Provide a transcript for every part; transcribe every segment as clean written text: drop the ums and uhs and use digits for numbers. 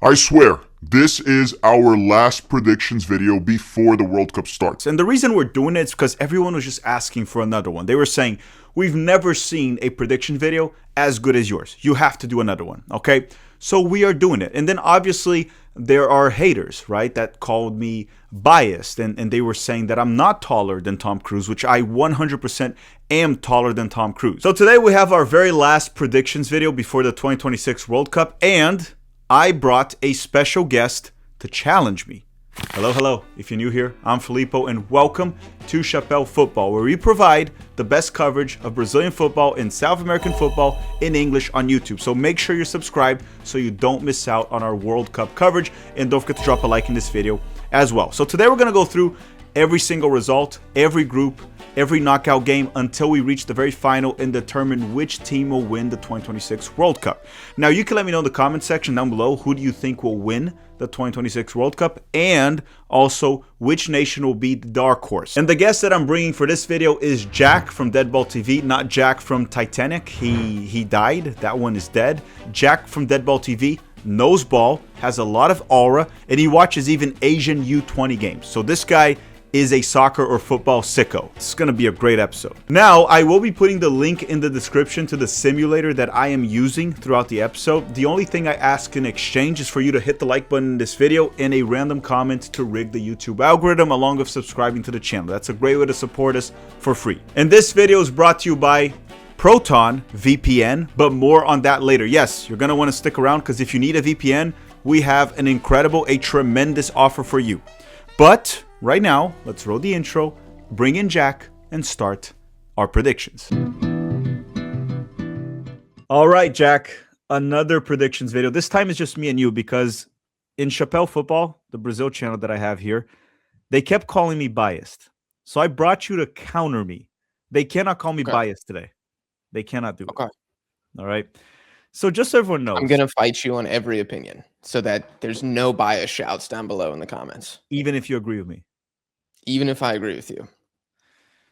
I swear, this is our last predictions video before the World Cup starts. And the reason we're doing it is because everyone was just asking for another one. They were saying, we've never seen a prediction video as good as yours. You have to do another one, okay? So we are doing it. And then obviously there are haters, right, that called me biased. And they were saying that I'm not taller than Tom Cruise, which I 100% am taller than Tom Cruise. So today we have our very last predictions video before the 2026 World Cup. And I brought a special guest to challenge me. Hello. If you're new here, I'm Filippo, and welcome to Chapéu Football, where we provide the best coverage of Brazilian football and South American football in English on YouTube. So make sure you're subscribed so you don't miss out on our World Cup coverage, and don't forget to drop a like in this video as well. So today we're going to go through every single result, every group, every knockout game until we reach the very final and determine which team will win the 2026 World Cup. Now, you can let me know in the comment section down below who do you think will win the 2026 World Cup, and also which nation will be the dark horse. And the guest that I'm bringing for this video is Jack from Deadball TV, not Jack from Titanic. He died. That one is dead. Jack from Deadball TV knows ball, has a lot of aura, and he watches even Asian U20 games. So this guy is a soccer or football sicko. It's gonna be a great episode. Now, I will be putting the link in the description to the simulator that I am using throughout the episode. The only thing I ask in exchange is for you to hit the like button in this video and a random comment to rig the YouTube algorithm, along with subscribing to the channel. That's a great way to support us for free. And this video is brought to you by Proton VPN, but more on that later. Yes, you're gonna wanna stick around because if you need a VPN, we have an incredible, a tremendous offer for you. But right now, let's roll the intro, bring in Jack, and start our predictions. All right, Jack, another predictions video. This time it's just me and you because in Chapéu Football, the Brazil channel that I have here, they kept calling me biased. So I brought you to counter me. They cannot call me biased today. They cannot do it. Okay. All right. So just so everyone knows, I'm going to fight you on every opinion so that there's no bias shouts down below in the comments. even if you agree with me. Even if I agree with you.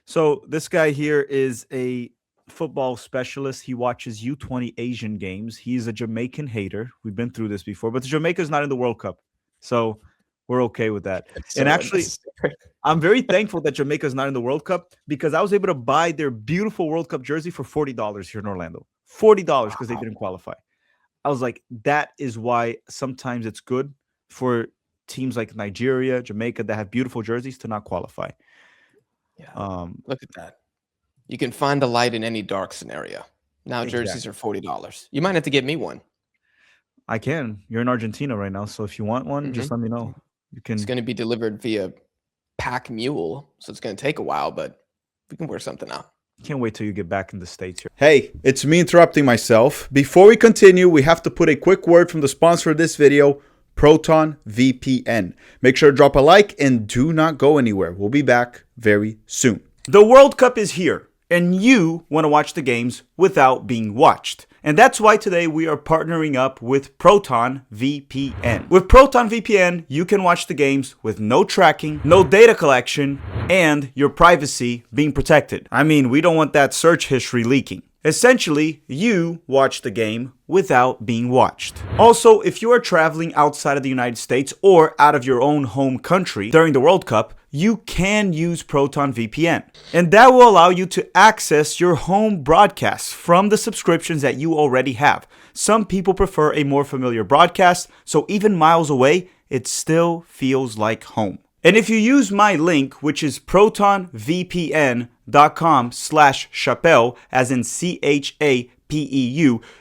So this guy here is a football specialist. He watches U20 Asian games. He's a Jamaican hater. We've been through this before, but Jamaica's not in the World Cup. So we're okay with that. So and actually, I'm very thankful that Jamaica's not in the World Cup because I was able to buy their beautiful World Cup jersey for $40 here in Orlando. $40 because they didn't qualify. I was like, that is why sometimes it's good for teams like Nigeria, Jamaica that have beautiful jerseys to not qualify. Yeah. Look at that. You can find the light in any dark scenario. Now jerseys are $40. You might have to get me one. I can. You're in Argentina right now, so if you want one, just let me know. You can. It's going to be delivered via pack mule, so it's going to take a while, but we can work something out. Can't wait till you get back in the States here. Hey, it's me interrupting myself. Before we continue, we have to put a quick word from the sponsor of this video, Proton VPN. Make sure to drop a like and do not go anywhere. We'll be back very soon. The World Cup is here, and you want to watch the games without being watched. And that's why today we are partnering up with Proton VPN. With Proton VPN, you can watch the games with no tracking, no data collection, and your privacy being protected. I mean, we don't want that search history leaking. Essentially, you watch the game without being watched. Also, if you are traveling outside of the United States or out of your own home country during the World Cup, you can use Proton VPN. And that will allow you to access your home broadcasts from the subscriptions that you already have. Some people prefer a more familiar broadcast, so even miles away, it still feels like home. And if you use my link, which is protonvpn.com/chapéu, as in CHAPEU,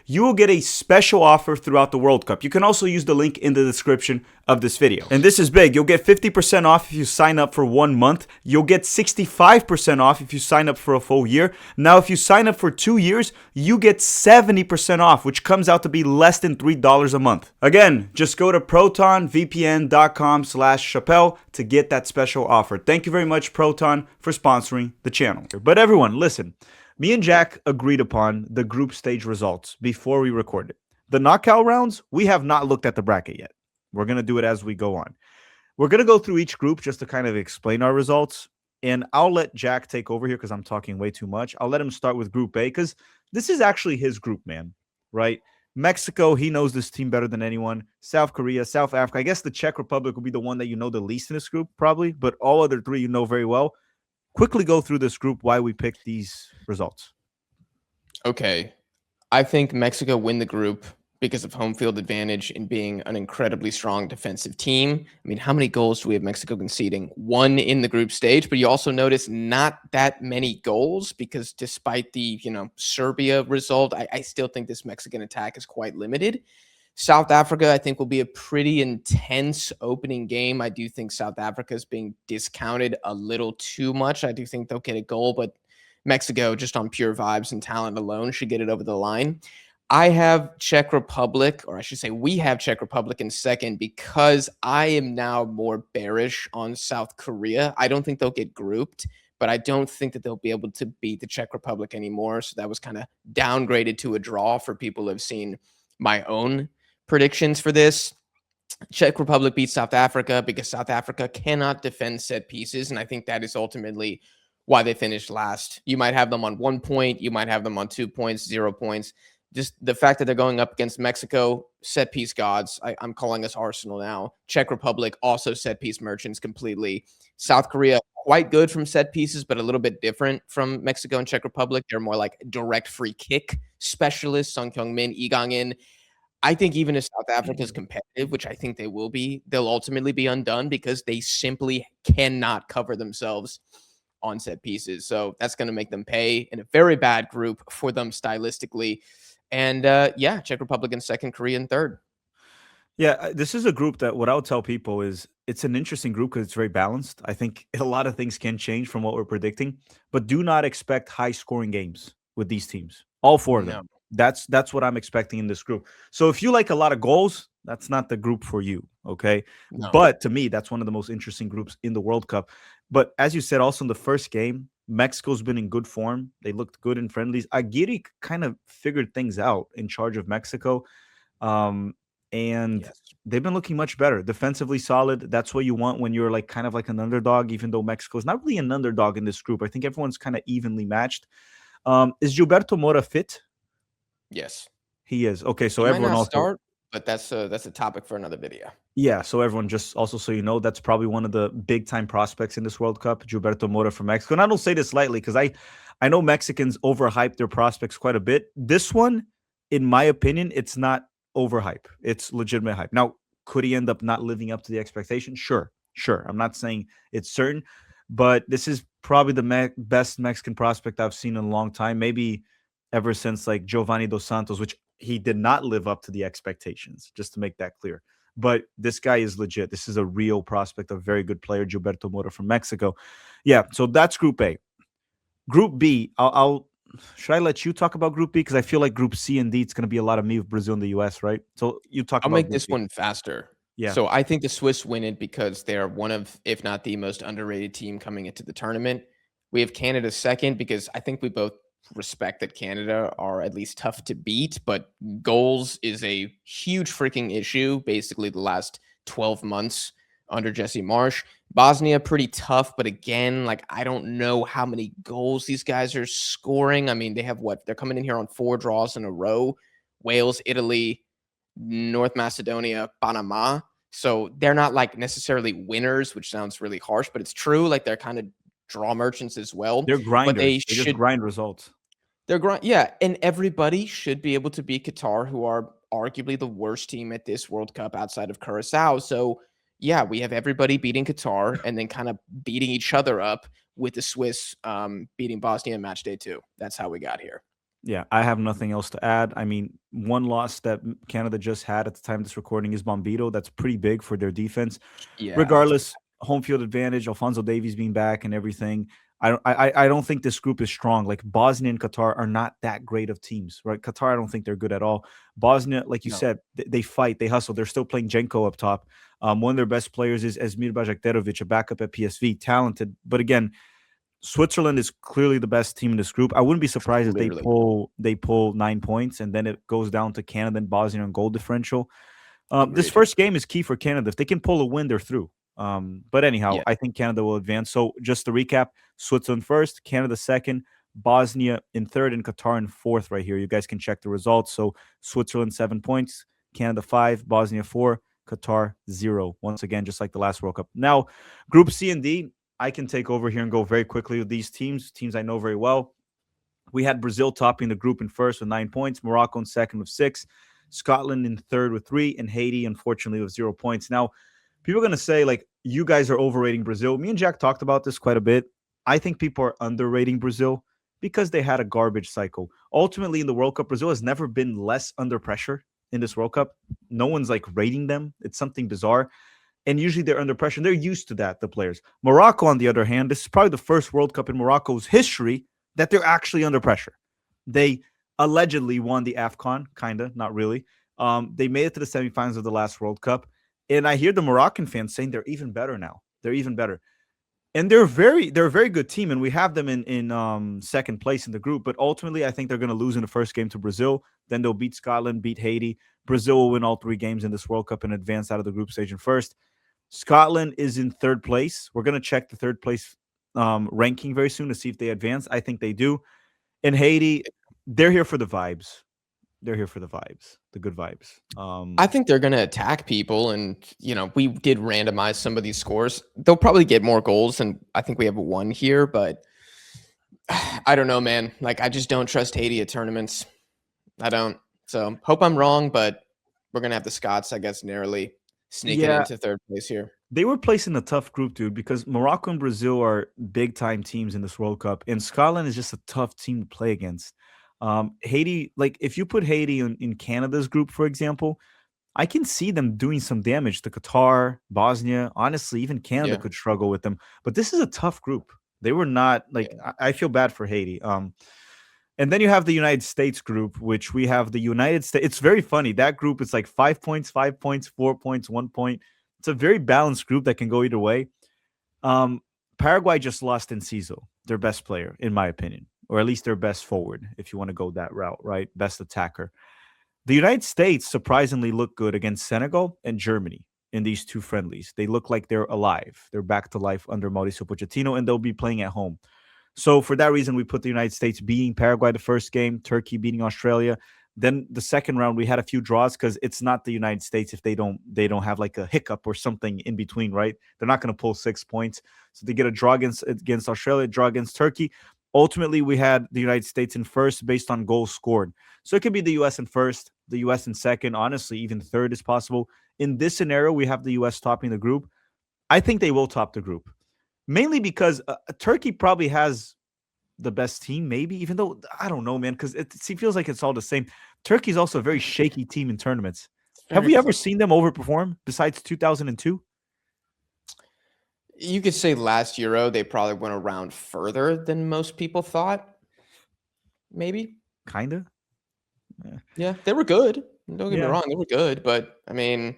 you will get a special offer throughout the World Cup. You can also use the link in the description of this video. And this is big. You'll get 50% off if you sign up for 1 month. You'll get 65% off if you sign up for a full year. Now, if you sign up for 2 years, you get 70% off, which comes out to be less than $3 a month. Again, just go to protonvpn.com/chapéu to get that special offer. Thank you very much, Proton, for sponsoring the channel. But everyone, listen. Me and Jack agreed upon the group stage results before we recorded. The knockout rounds, we have not looked at the bracket yet. We're going to do it as we go on. We're going to go through each group just to kind of explain our results. And I'll let Jack take over here because I'm talking way too much. I'll let him start with Group A because this is actually his group, man, right? Mexico, he knows this team better than anyone. South Korea, South Africa. I guess the Czech Republic will be the one that you know the least in this group, probably, but all other three you know very well. Quickly go through this group, why we picked these results. Okay. I think Mexico win the group because of home field advantage and being an incredibly strong defensive team. I mean, how many goals do we have Mexico conceding? One in the group stage, but you also notice not that many goals because despite the, Serbia result, I still think this Mexican attack is quite limited. South Africa, I think, will be a pretty intense opening game. I do think South Africa is being discounted a little too much. I do think they'll get a goal, but Mexico, just on pure vibes and talent alone, should get it over the line. I have Czech Republic, or I should say we have Czech Republic in second because I am now more bearish on South Korea. I don't think they'll get grouped, but I don't think that they'll be able to beat the Czech Republic anymore. So that was kind of downgraded to a draw for people who have seen my own predictions for this. Czech Republic beats South Africa because South Africa cannot defend set pieces, and I think that is ultimately why they finished last. You might have them on 1 point, you might have them on 2 points, 0 points. Just the fact that they're going up against Mexico, set piece gods. I'm calling us Arsenal now. Czech Republic, also set piece merchants completely. South Korea, quite good from set pieces, but a little bit different from Mexico and Czech Republic. They're more like direct free kick specialists. Sung Kyung-min, Lee Gang-in. I think even if South Africa is competitive, which I think they will be, they'll ultimately be undone because they simply cannot cover themselves on set pieces. So that's going to make them pay in a very bad group for them stylistically. And Czech Republic in second, Korea in third. Yeah, this is a group that what I would tell people is it's an interesting group because it's very balanced. I think a lot of things can change from what we're predicting, but do not expect high scoring games with these teams. All four of them. That's what I'm expecting in this group. So if you like a lot of goals, that's not the group for you, okay? No. But to me, that's one of the most interesting groups in the World Cup. But as you said, also in the first game, Mexico's been in good form. They looked good in friendlies. Aguirre kind of figured things out in charge of Mexico. And they've been looking much better. Defensively solid. That's what you want when you're like kind of like an underdog, even though Mexico's not really an underdog in this group. I think everyone's kind of evenly matched. Is Gilberto Mora fit? Yes. He is. Okay, so he everyone might not also start, but that's a topic for another video. Yeah, so everyone just also so you know, that's probably one of the big time prospects in this World Cup, Gilberto Mora from Mexico. And I don't say this lightly because I know Mexicans overhype their prospects quite a bit. This one, in my opinion, it's not overhype. It's legitimate hype. Now, could he end up not living up to the expectation? Sure. I'm not saying it's certain, but this is probably the best Mexican prospect I've seen in a long time. Maybe ever since like Giovanni Dos Santos, which he did not live up to the expectations, just to make that clear. But this guy is legit. This is a real prospect, a very good player, Gilberto Mora from Mexico. Yeah, so that's Group A. Group B, should I let you talk about Group B? Because I feel like Group C and D, it's going to be a lot of me with Brazil and the U.S., right? So you talk I'll about make Group this B. one faster. Yeah. So I think the Swiss win it because they're one of, if not the most underrated team coming into the tournament. We have Canada second because I think we both respect that Canada are at least tough to beat, but goals is a huge freaking issue basically the last 12 months under Jesse Marsch. Bosnia, pretty tough, but again, like I don't know how many goals these guys are scoring. I mean, they have they're coming in here on 4 draws in a row. Wales, Italy, North Macedonia, Panama. So they're not like necessarily winners, which sounds really harsh, but it's true. Like they're kind of draw merchants as well. They're grinders. But they should just grind results. Yeah, and everybody should be able to beat Qatar, who are arguably the worst team at this World Cup outside of Curacao. So yeah, we have everybody beating Qatar and then kind of beating each other up with the Swiss beating Bosnia in match day 2. That's how we got here. Yeah, I have nothing else to add. I mean, one loss that Canada just had at the time of this recording is Bombito. That's pretty big for their defense. Yeah. Regardless, home field advantage, Alphonso Davies being back and everything. I don't think this group is strong. Like Bosnia and Qatar are not that great of teams, right? Qatar, I don't think they're good at all. Bosnia, like you said, they fight, they hustle. They're still playing Jenko up top. One of their best players is Esmir Bajraktarovic, a backup at PSV, talented. But again, Switzerland is clearly the best team in this group. I wouldn't be surprised if they pull 9 points and then it goes down to Canada and Bosnia on goal differential. This first game is key for Canada. If they can pull a win, they're through. But anyhow, I think Canada will advance. So just to recap, Switzerland first, Canada second, Bosnia in third, and Qatar in fourth right here. You guys can check the results. So Switzerland 7 points, Canada 5, Bosnia 4, Qatar 0. Once again, just like the last World Cup. Now, Group C and D, I can take over here and go very quickly with these teams I know very well. We had Brazil topping the group in first with 9 points, Morocco in second with 6, Scotland in third with 3, and Haiti, unfortunately, with 0 points. Now, people are going to say, like, you guys are overrating Brazil. Me and Jack talked about this quite a bit. I think people are underrating Brazil because they had a garbage cycle. Ultimately, in the World Cup, Brazil has never been less under pressure in this World Cup. No one's like rating them. It's something bizarre. And usually they're under pressure. And they're used to that, the players. Morocco, on the other hand, this is probably the first World Cup in Morocco's history that they're actually under pressure. They allegedly won the AFCON, kind of, not really. They made it to the semifinals of the last World Cup. And I hear the Moroccan fans saying they're even better now. They're even better. And they're a very good team, and we have them in second place in the group. But ultimately, I think they're going to lose in the first game to Brazil. Then they'll beat Scotland, beat Haiti. Brazil will win all 3 games in this World Cup and advance out of the group stage in first. Scotland is in third place. We're going to check the third place ranking very soon to see if they advance. I think they do. And Haiti, they're here for the vibes. They're here for the vibes, the good vibes. I think they're going to attack people. And, we did randomize some of these scores. They'll probably get more goals. And I think we have 1 here. But I don't know, man. Like, I just don't trust Haiti at tournaments. I don't. So hope I'm wrong. But we're going to have the Scots, I guess, narrowly sneaking into third place here. They were placed in a tough group, dude, because Morocco and Brazil are big-time teams in this World Cup. And Scotland is just a tough team to play against. Haiti, like if you put Haiti in Canada's group, for example, I can see them doing some damage to Qatar, Bosnia. Honestly, even Canada could struggle with them. But this is a tough group. They were not like I feel bad for Haiti. And then you have the United States group, which we have the United States. It's very funny. That group is like 5 points, 5 points, 4 points, 1 point. It's a very balanced group that can go either way. Paraguay just lost Enciso, their best player, in my opinion. Or at least their best forward, if you want to go that route, right? Best attacker. The United States surprisingly look good against Senegal and Germany in these 2 friendlies. They look like they're alive. They're back to life under Mauricio Pochettino, and they'll be playing at home. So for that reason, we put the United States beating Paraguay the first game, Turkey beating Australia. Then the second round, we had a few draws because it's not the United States if they don't have like a hiccup or something in between, right? They're not going to pull 6 points. So they get a draw against Australia, draw against Turkey. Ultimately, we had the United States in first based on goals scored. So it could be the U.S. in first, the U.S. in second. Honestly, even third is possible. In this scenario, we have the U.S. topping the group. I think they will top the group. Mainly because Turkey probably has the best team, maybe, even though, I don't know, man, because it feels like it's all the same. Turkey's also a very shaky team in tournaments. Have we ever seen them overperform besides 2002? You could say last Euro, they probably went around further than most people thought. Maybe. Kind of. Yeah, they were good. Don't get me wrong, they were good. But, I mean,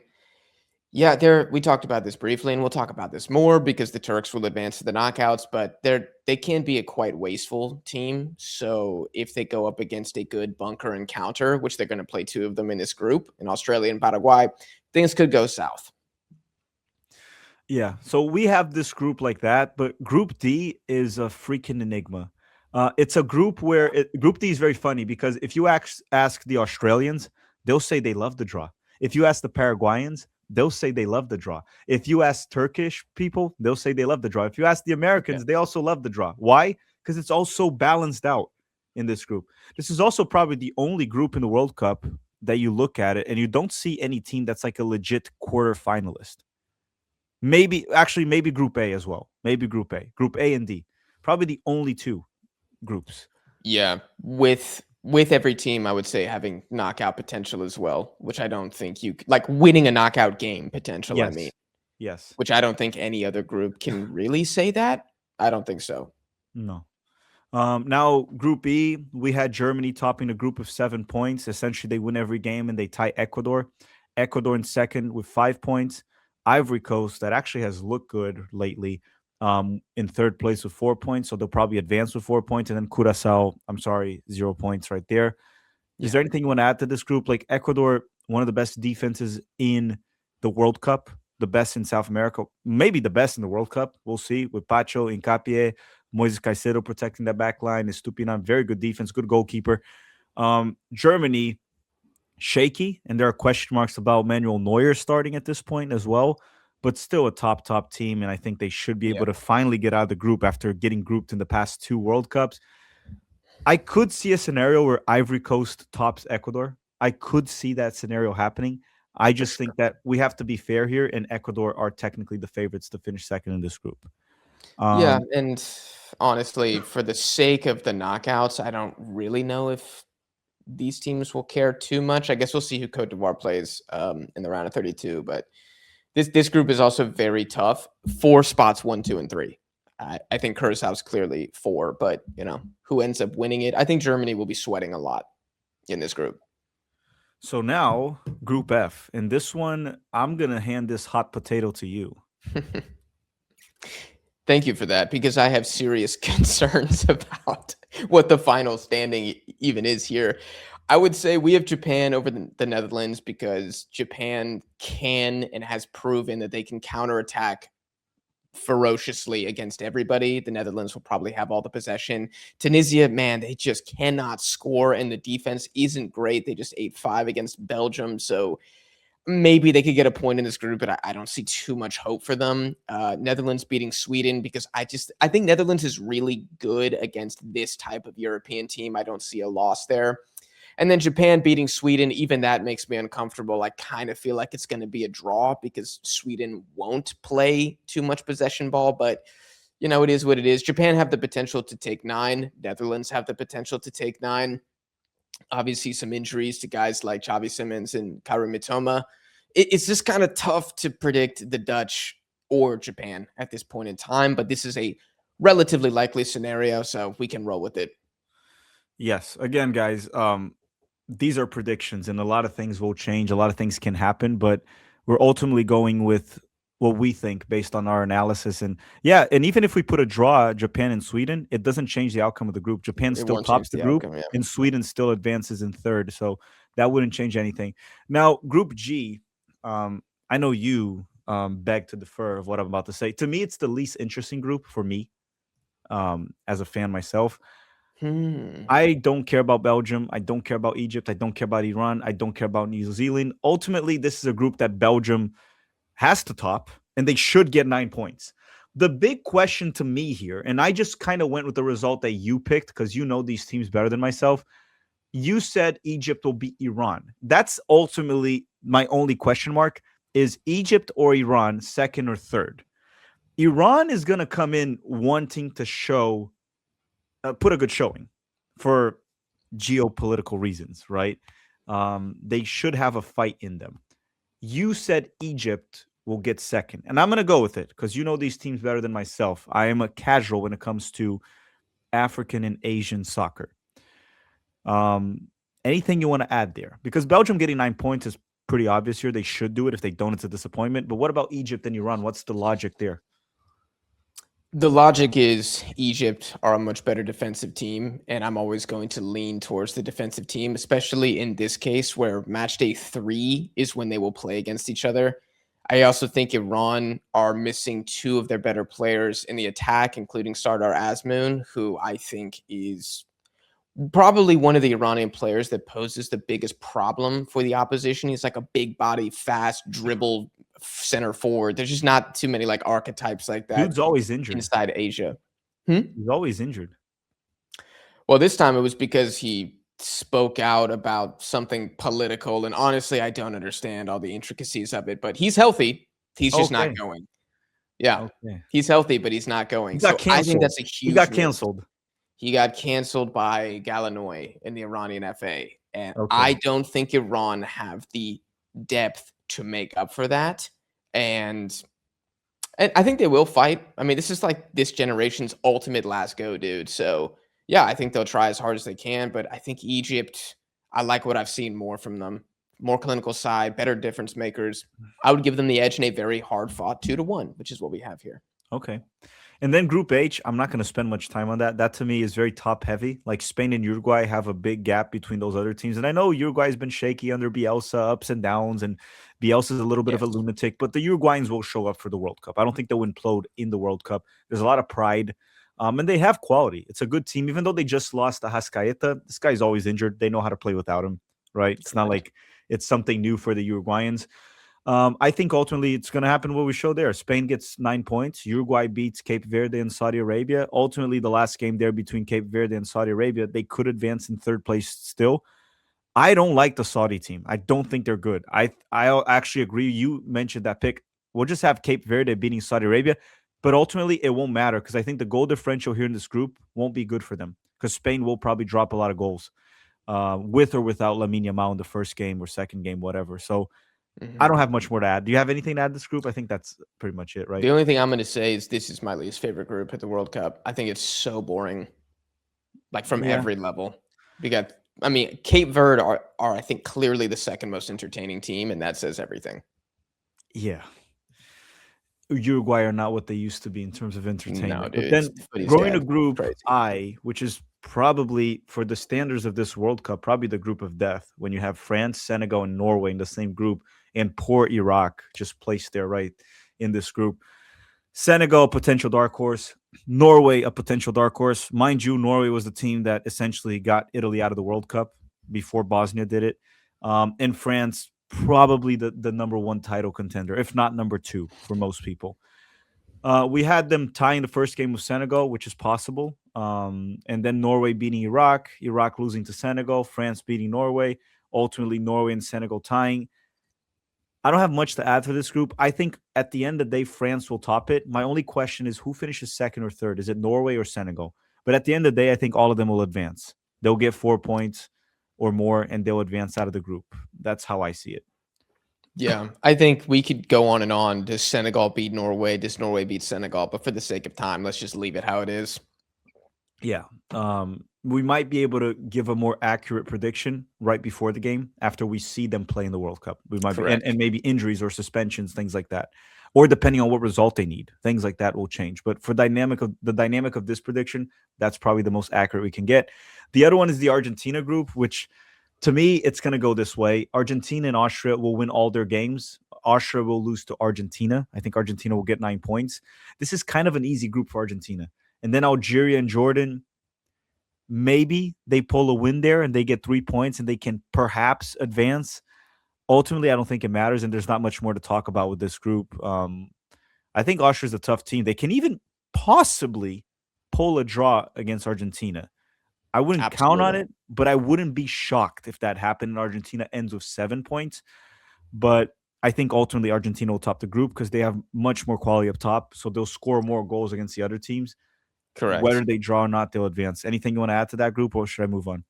we talked about this briefly, and we'll talk about this more because the Turks will advance to the knockouts, but they can be a quite wasteful team. So if they go up against a good bunker and counter, which they're going to play 2 of them in this group, in Australia and Paraguay, things could go south. Yeah, so we have this group like that, but Group D is a freaking enigma. It's a group where Group D is very funny because if you ask the Australians, they'll say they love the draw. If you ask the Paraguayans, they'll say they love the draw. If you ask Turkish people, they'll say they love the draw. If you ask the Americans, they also love the draw. Why? Because it's all so balanced out in this group. This is also probably the only group in the World Cup that you look at it and you don't see any team that's like a legit quarter finalist. Maybe Group A as well. Maybe Group A and D. Probably the only 2 groups. Yeah, with every team, I would say having knockout potential as well, which I don't think you like winning a knockout game potential. Yes. I mean, yes, which I don't think any other group can really say that. I don't think so. No. Now Group E, we had Germany topping a group of 7 points. Essentially, they win every game and they tie Ecuador. Ecuador in second with 5 points. Ivory Coast, that actually has looked good lately, in third place with 4 points. So they'll probably advance with 4 points. And then Curacao, 0 points right there. Is there anything you want to add to this group? Like Ecuador, one of the best defenses in the World Cup, the best in South America, maybe the best in the World Cup. We'll see with Pacho, Hincapié, Moises Caicedo protecting that back line. Estupinan, very good defense, good goalkeeper. Germany, shaky, and there are question marks about Manuel Neuer starting at this point as well, but still a top team, and I think they should be able to finally get out of the group after getting grouped in the past 2 World Cups. I could see a scenario where Ivory Coast tops Ecuador. I could see that scenario happening. I just think that we have to be fair here, and Ecuador are technically the favorites to finish second in this group. Yeah, and honestly, for the sake of the knockouts, I don't really know if these teams will care too much. I guess we'll see who Cote d'Ivoire plays in the round of 32. But this group is also very tough. 4 spots, 1, 2, and 3. I think Curaçao's clearly 4, but who ends up winning it? I think Germany will be sweating a lot in this group. So now, Group F. In this one, I'm going to hand this hot potato to you. Thank you for that, because I have serious concerns about what the final standing even is here. I would say we have Japan over the Netherlands because Japan can and has proven that they can counterattack ferociously against everybody. The Netherlands will probably have all the possession. Tunisia, man, they just cannot score, and the defense isn't great. They just 8-5 against Belgium, so maybe they could get a point in this group, but I don't see too much hope for them. Netherlands beating Sweden, because I think Netherlands is really good against this type of European team. I don't see a loss there. And then Japan beating Sweden, even that makes me uncomfortable. I kind of feel like it's going to be a draw because Sweden won't play too much possession ball, but it is what it is. Japan have the potential to take 9. Netherlands have the potential to take 9. Obviously, some injuries to guys like Xavi Simons and Karim Mitoma. It's just kind of tough to predict the Dutch or Japan at this point in time, but this is a relatively likely scenario, so we can roll with it. Yes. Again, guys, these are predictions, and a lot of things will change. A lot of things can happen, but we're ultimately going with what we think based on our analysis. And even if we put a draw, Japan and Sweden, it doesn't change the outcome of the group. Japan still tops the group, and Sweden still advances in third. So that wouldn't change anything. Now, Group G, I know you beg to defer of what I'm about to say. To me, it's the least interesting group for me as a fan myself. I don't care about Belgium. I don't care about Egypt. I don't care about Iran. I don't care about New Zealand. Ultimately, this is a group that Belgium has to top, and they should get 9 points. The big question to me here, and I just kind of went with the result that you picked because you know these teams better than myself. You said Egypt will beat Iran. That's ultimately my only question mark. Is Egypt or Iran second or third? Iran is going to come in wanting to show put a good showing for geopolitical reasons, right? They should have a fight in them. You said Egypt will get second, and I'm going to go with it because you know these teams better than myself. I am a casual when it comes to African and Asian soccer. Anything you want to add there? Because Belgium getting 9 points is pretty obvious here. They should do it. If they don't, it's a disappointment. But what about Egypt and Iran? What's the logic there? The logic is Egypt are a much better defensive team, and I'm always going to lean towards the defensive team, especially in this case where match day 3 is when they will play against each other. I also think Iran are missing 2 of their better players in the attack, including Sardar Azmoun, who I think is probably one of the Iranian players that poses the biggest problem for the opposition. He's like a big body, fast dribble center forward. There's just not too many like archetypes like that. Dude's always injured inside Asia. He's always injured. Well, this time it was because he spoke out about something political, and honestly, I don't understand all the intricacies of it. But he's healthy. He's just not going. Yeah, he's healthy, but he's not going. So I think that's a huge. He got canceled. He got canceled by Galanoy in the Iranian FA, and I don't think Iran have the depth to make up for that. And I think they will fight. I mean, this is like this generation's ultimate last go, dude. So yeah, I think they'll try as hard as they can. But I think Egypt, I like what I've seen more from them. More clinical side, better difference makers. I would give them the edge in a very hard fought 2-1, which is what we have here. Okay. And then Group H, I'm not going to spend much time on that. That to me is very top heavy. Like Spain and Uruguay have a big gap between those other teams. And I know Uruguay has been shaky under Bielsa, ups and downs, and Bielsa is a little bit of a lunatic, but the Uruguayans will show up for the World Cup. I don't think they'll implode in the World Cup. There's a lot of pride. And they have quality. It's a good team, even though they just lost Hascaeta. This guy's always injured. They know how to play without him, right? It's not like it's something new for the Uruguayans. I think ultimately it's going to happen what we showed there. Spain gets 9 points. Uruguay beats Cape Verde and Saudi Arabia. Ultimately, the last game there between Cape Verde and Saudi Arabia, they could advance in third place still. I don't like the Saudi team. I don't think they're good. I actually agree. You mentioned that pick. We'll just have Cape Verde beating Saudi Arabia, but ultimately it won't matter because I think the goal differential here in this group won't be good for them because Spain will probably drop a lot of goals with or without Lamine Yamal in the first game or second game, whatever. So I don't have much more to add. Do you have anything to add to this group? I think that's pretty much it, right? The only thing I'm going to say is this is my least favorite group at the World Cup. I think it's so boring, like from every level. Cape Verde are I think clearly the second most entertaining team, and that says everything. Yeah. Uruguay are not what they used to be in terms of entertainment. No, dude, but then going to Group I, which is probably for the standards of this World Cup, probably the group of death when you have France, Senegal, and Norway in the same group, and poor Iraq just placed there right in this group. Senegal, potential dark horse. Norway, a potential dark horse. Mind you, Norway was the team that essentially got Italy out of the World Cup before Bosnia did it. And France, probably the number one title contender, if not number two for most people. We had them tying the first game with Senegal, which is possible. And then Norway beating Iraq, Iraq losing to Senegal, France beating Norway, ultimately Norway and Senegal tying. I don't have much to add to this group. I think at the end of the day, France will top it. My only question is who finishes second or third? Is it Norway or Senegal? But at the end of the day, I think all of them will advance. They'll get 4 points or more, and they'll advance out of the group. That's how I see it. Yeah, I think we could go on and on. Does Senegal beat Norway? Does Norway beat Senegal? But for the sake of time, let's just leave it how it is. Yeah. We might be able to give a more accurate prediction right before the game after we see them play in the World Cup. We might be, and maybe injuries or suspensions, things like that. Or depending on what result they need, things like that will change. But for the dynamic of this prediction, that's probably the most accurate we can get. The other one is the Argentina group, which to me, it's going to go this way. Argentina and Austria will win all their games. Austria will lose to Argentina. I think Argentina will get 9 points. This is kind of an easy group for Argentina. And then Algeria and Jordan, maybe they pull a win there and they get 3 points and they can perhaps advance. Ultimately, I don't think it matters, and there's not much more to talk about with this group. I think Austria is a tough team. They can even possibly pull a draw against Argentina. I wouldn't count on it, but I wouldn't be shocked if that happened and Argentina ends with 7 points. But I think ultimately Argentina will top the group because they have much more quality up top, so they'll score more goals against the other teams. Correct. Whether they draw or not, they'll advance. Anything you want to add to that group, or should I move on?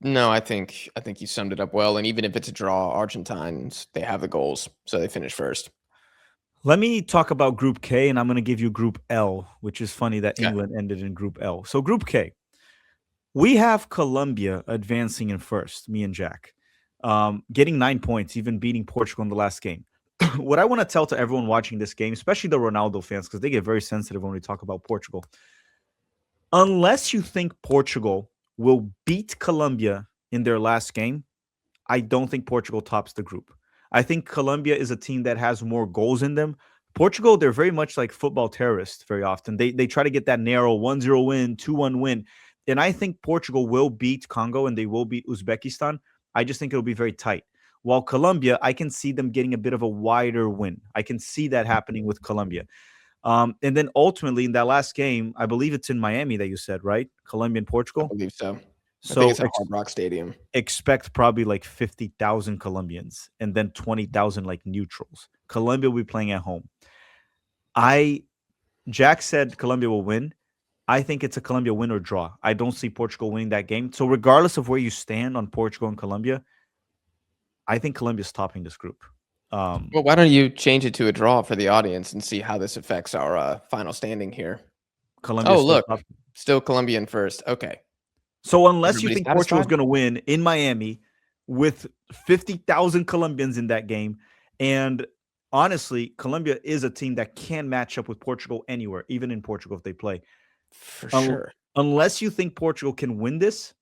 No, I think you summed it up well. And even if it's a draw, Argentines, they have the goals, so they finish first. Let me talk about Group K, and I'm going to give you Group L, which is funny that England ended in Group L. So Group K, we have Colombia advancing in first, me and Jack, getting 9 points, even beating Portugal in the last game. What I want to tell to everyone watching this game, especially the Ronaldo fans, because they get very sensitive when we talk about Portugal. Unless you think Portugal will beat Colombia in their last game, I don't think Portugal tops the group. I think Colombia is a team that has more goals in them. Portugal, they're very much like football terrorists very often. They try to get that narrow 1-0 win, 2-1 win. And I think Portugal will beat Congo and they will beat Uzbekistan. I just think it'll be very tight. While Colombia, I can see them getting a bit of a wider win. I can see that happening with Colombia. And then ultimately in that last game, I believe it's in Miami that you said, right? Colombia and Portugal? I believe so. So I think it's at Hard Rock Stadium. Expect probably like 50,000 Colombians and then 20,000 like neutrals. Colombia will be playing at home. Jack said Colombia will win. I think it's a Colombia win or draw. I don't see Portugal winning that game. So regardless of where you stand on Portugal and Colombia, I think Colombia's topping this group. Well, why don't you change it to a draw for the audience and see how this affects our final standing here? Colombia. Still Colombia in first. Okay. So unless you think Portugal's going to win in Miami with 50,000 Colombians in that game, and honestly, Colombia is a team that can match up with Portugal anywhere, even in Portugal if they play. For sure. Unless you think Portugal can win this,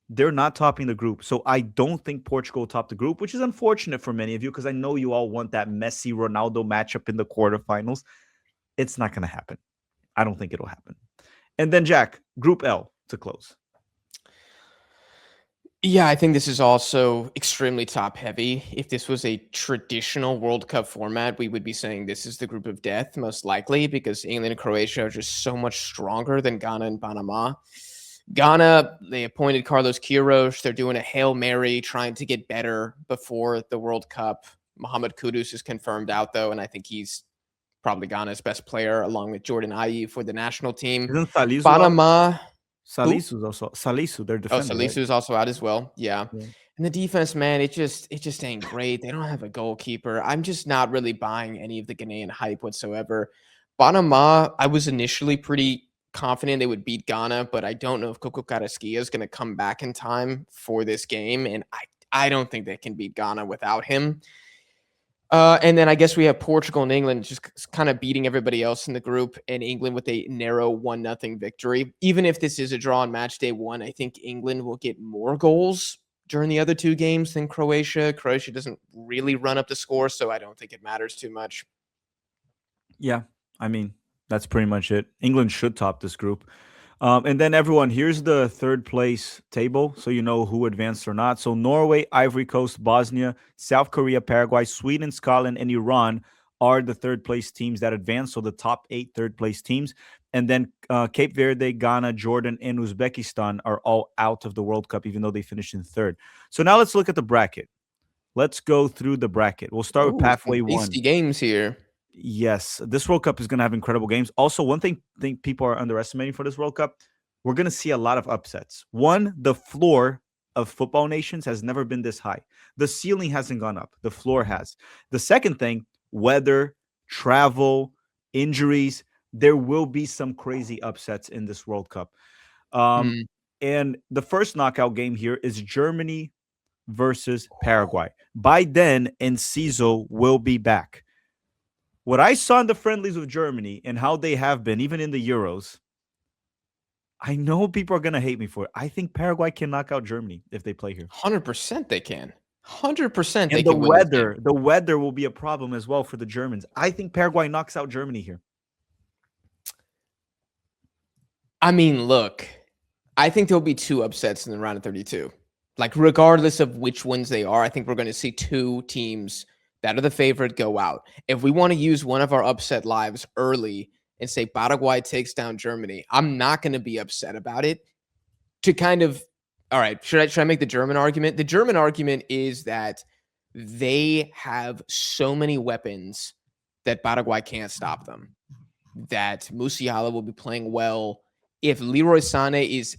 they're not topping the group. So I don't think Portugal will top the group, which is unfortunate for many of you because I know you all want that Messi-Ronaldo matchup in the quarterfinals. It's not going to happen. I don't think it'll happen. And then Jack, Group L to close. Yeah, I think this is also extremely top heavy. If this was a traditional World Cup format, we would be saying this is the group of death, most likely, because England and Croatia are just so much stronger than Ghana and Panama. Ghana, they appointed Carlos Queiroz. They're doing a Hail Mary, trying to get better before the World Cup. Mohamed Kudus is confirmed out, though, and I think he's probably Ghana's best player, along with Jordan Ayew for the national team. Isn't Salisu out? Panama. Salisu also. Salisu, their Oh, defender. Salisu right? is also out as well. Yeah. Yeah. And the defense, man, it just ain't great. They don't have a goalkeeper. I'm just not really buying any of the Ghanaian hype whatsoever. Panama, I was initially pretty confident they would beat Ghana, but I don't know if Coco Carrasquilla is going to come back in time for this game, and I don't think they can beat Ghana without him. And then I guess we have Portugal and England just kind of beating everybody else in the group, and England with a narrow 1-0 victory. Even if this is a draw on match day 1, I think England will get more goals during the other 2 games than Croatia. Croatia doesn't really run up the score, so I don't think it matters too much. Yeah, I mean, that's pretty much it. England should top this group. And then everyone, here's the third place table, so you know who advanced or not. So Norway, Ivory Coast, Bosnia, South Korea, Paraguay, Sweden, Scotland, and Iran are the third place teams that advance. So the top 8 third place teams. And then Cape Verde, Ghana, Jordan, and Uzbekistan are all out of the World Cup, even though they finished in third. So now let's look at the bracket. Let's go through the bracket. We'll start with pathway some 1. tasty games here. Yes, this World Cup is going to have incredible games. Also, one thing people are underestimating for this World Cup, we're going to see a lot of upsets. One, the floor of football nations has never been this high. The ceiling hasn't gone up. The floor has. The second thing, weather, travel, injuries. There will be some crazy upsets in this World Cup. And the first knockout game here is Germany versus Paraguay. By then, Enciso will be back. What I saw in the friendlies with Germany and how they have been, even in the Euros, I know people are going to hate me for it. I think Paraguay can knock out Germany if they play here. 100% they can. 100% they And can win this game. the weather will be a problem as well for the Germans. I think Paraguay knocks out Germany here. I mean, look, I think there'll be 2 upsets in the round of 32. Like, regardless of which ones they are, I think we're going to see 2 teams that are the favorite go out. If we want to use one of our upset lives early and say Paraguay takes down Germany, I'm not going to be upset about it. To kind of, all right, should I make the German argument? The German argument is that they have so many weapons that Paraguay can't stop them. That Musiala will be playing well. If Leroy Sané is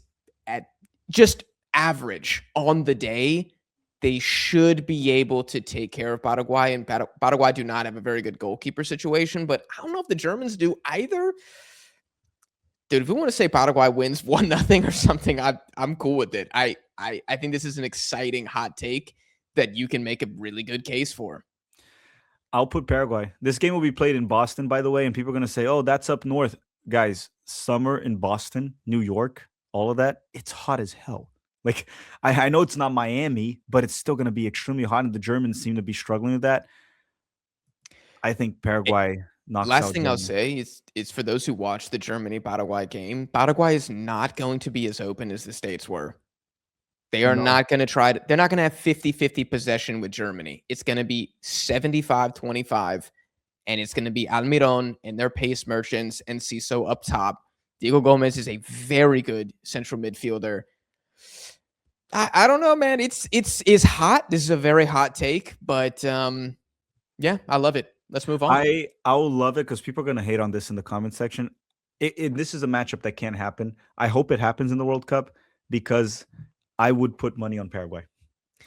at just average on the day, they should be able to take care of Paraguay. And Paraguay do not have a very good goalkeeper situation, but I don't know if the Germans do either. Dude, if we want to say Paraguay wins 1-0 or something, I'm cool with it. I think this is an exciting hot take that you can make a really good case for. I'll put Paraguay. This game will be played in Boston, by the way, and people are going to say, oh, that's up north. Guys, summer in Boston, New York, all of that, it's hot as hell. Like, I know it's not Miami, but it's still going to be extremely hot, and the Germans seem to be struggling with that. I think Paraguay knocks out Last thing Germany. I'll say is for those who watch the Germany-Paraguay game, Paraguay is not going to be as open as the States were. They are not going to try – they're not going to have 50-50 possession with Germany. It's going to be 75-25, and it's going to be Almiron and their pace merchants and Ciso up top. Diego Gomez is a very good central midfielder. I don't know, man. It's hot. This is a very hot take, but yeah, I love it. Let's move on. I will love it because people are going to hate on this in the comment section. This is a matchup that can't happen. I hope it happens in the World Cup because I would put money on Paraguay.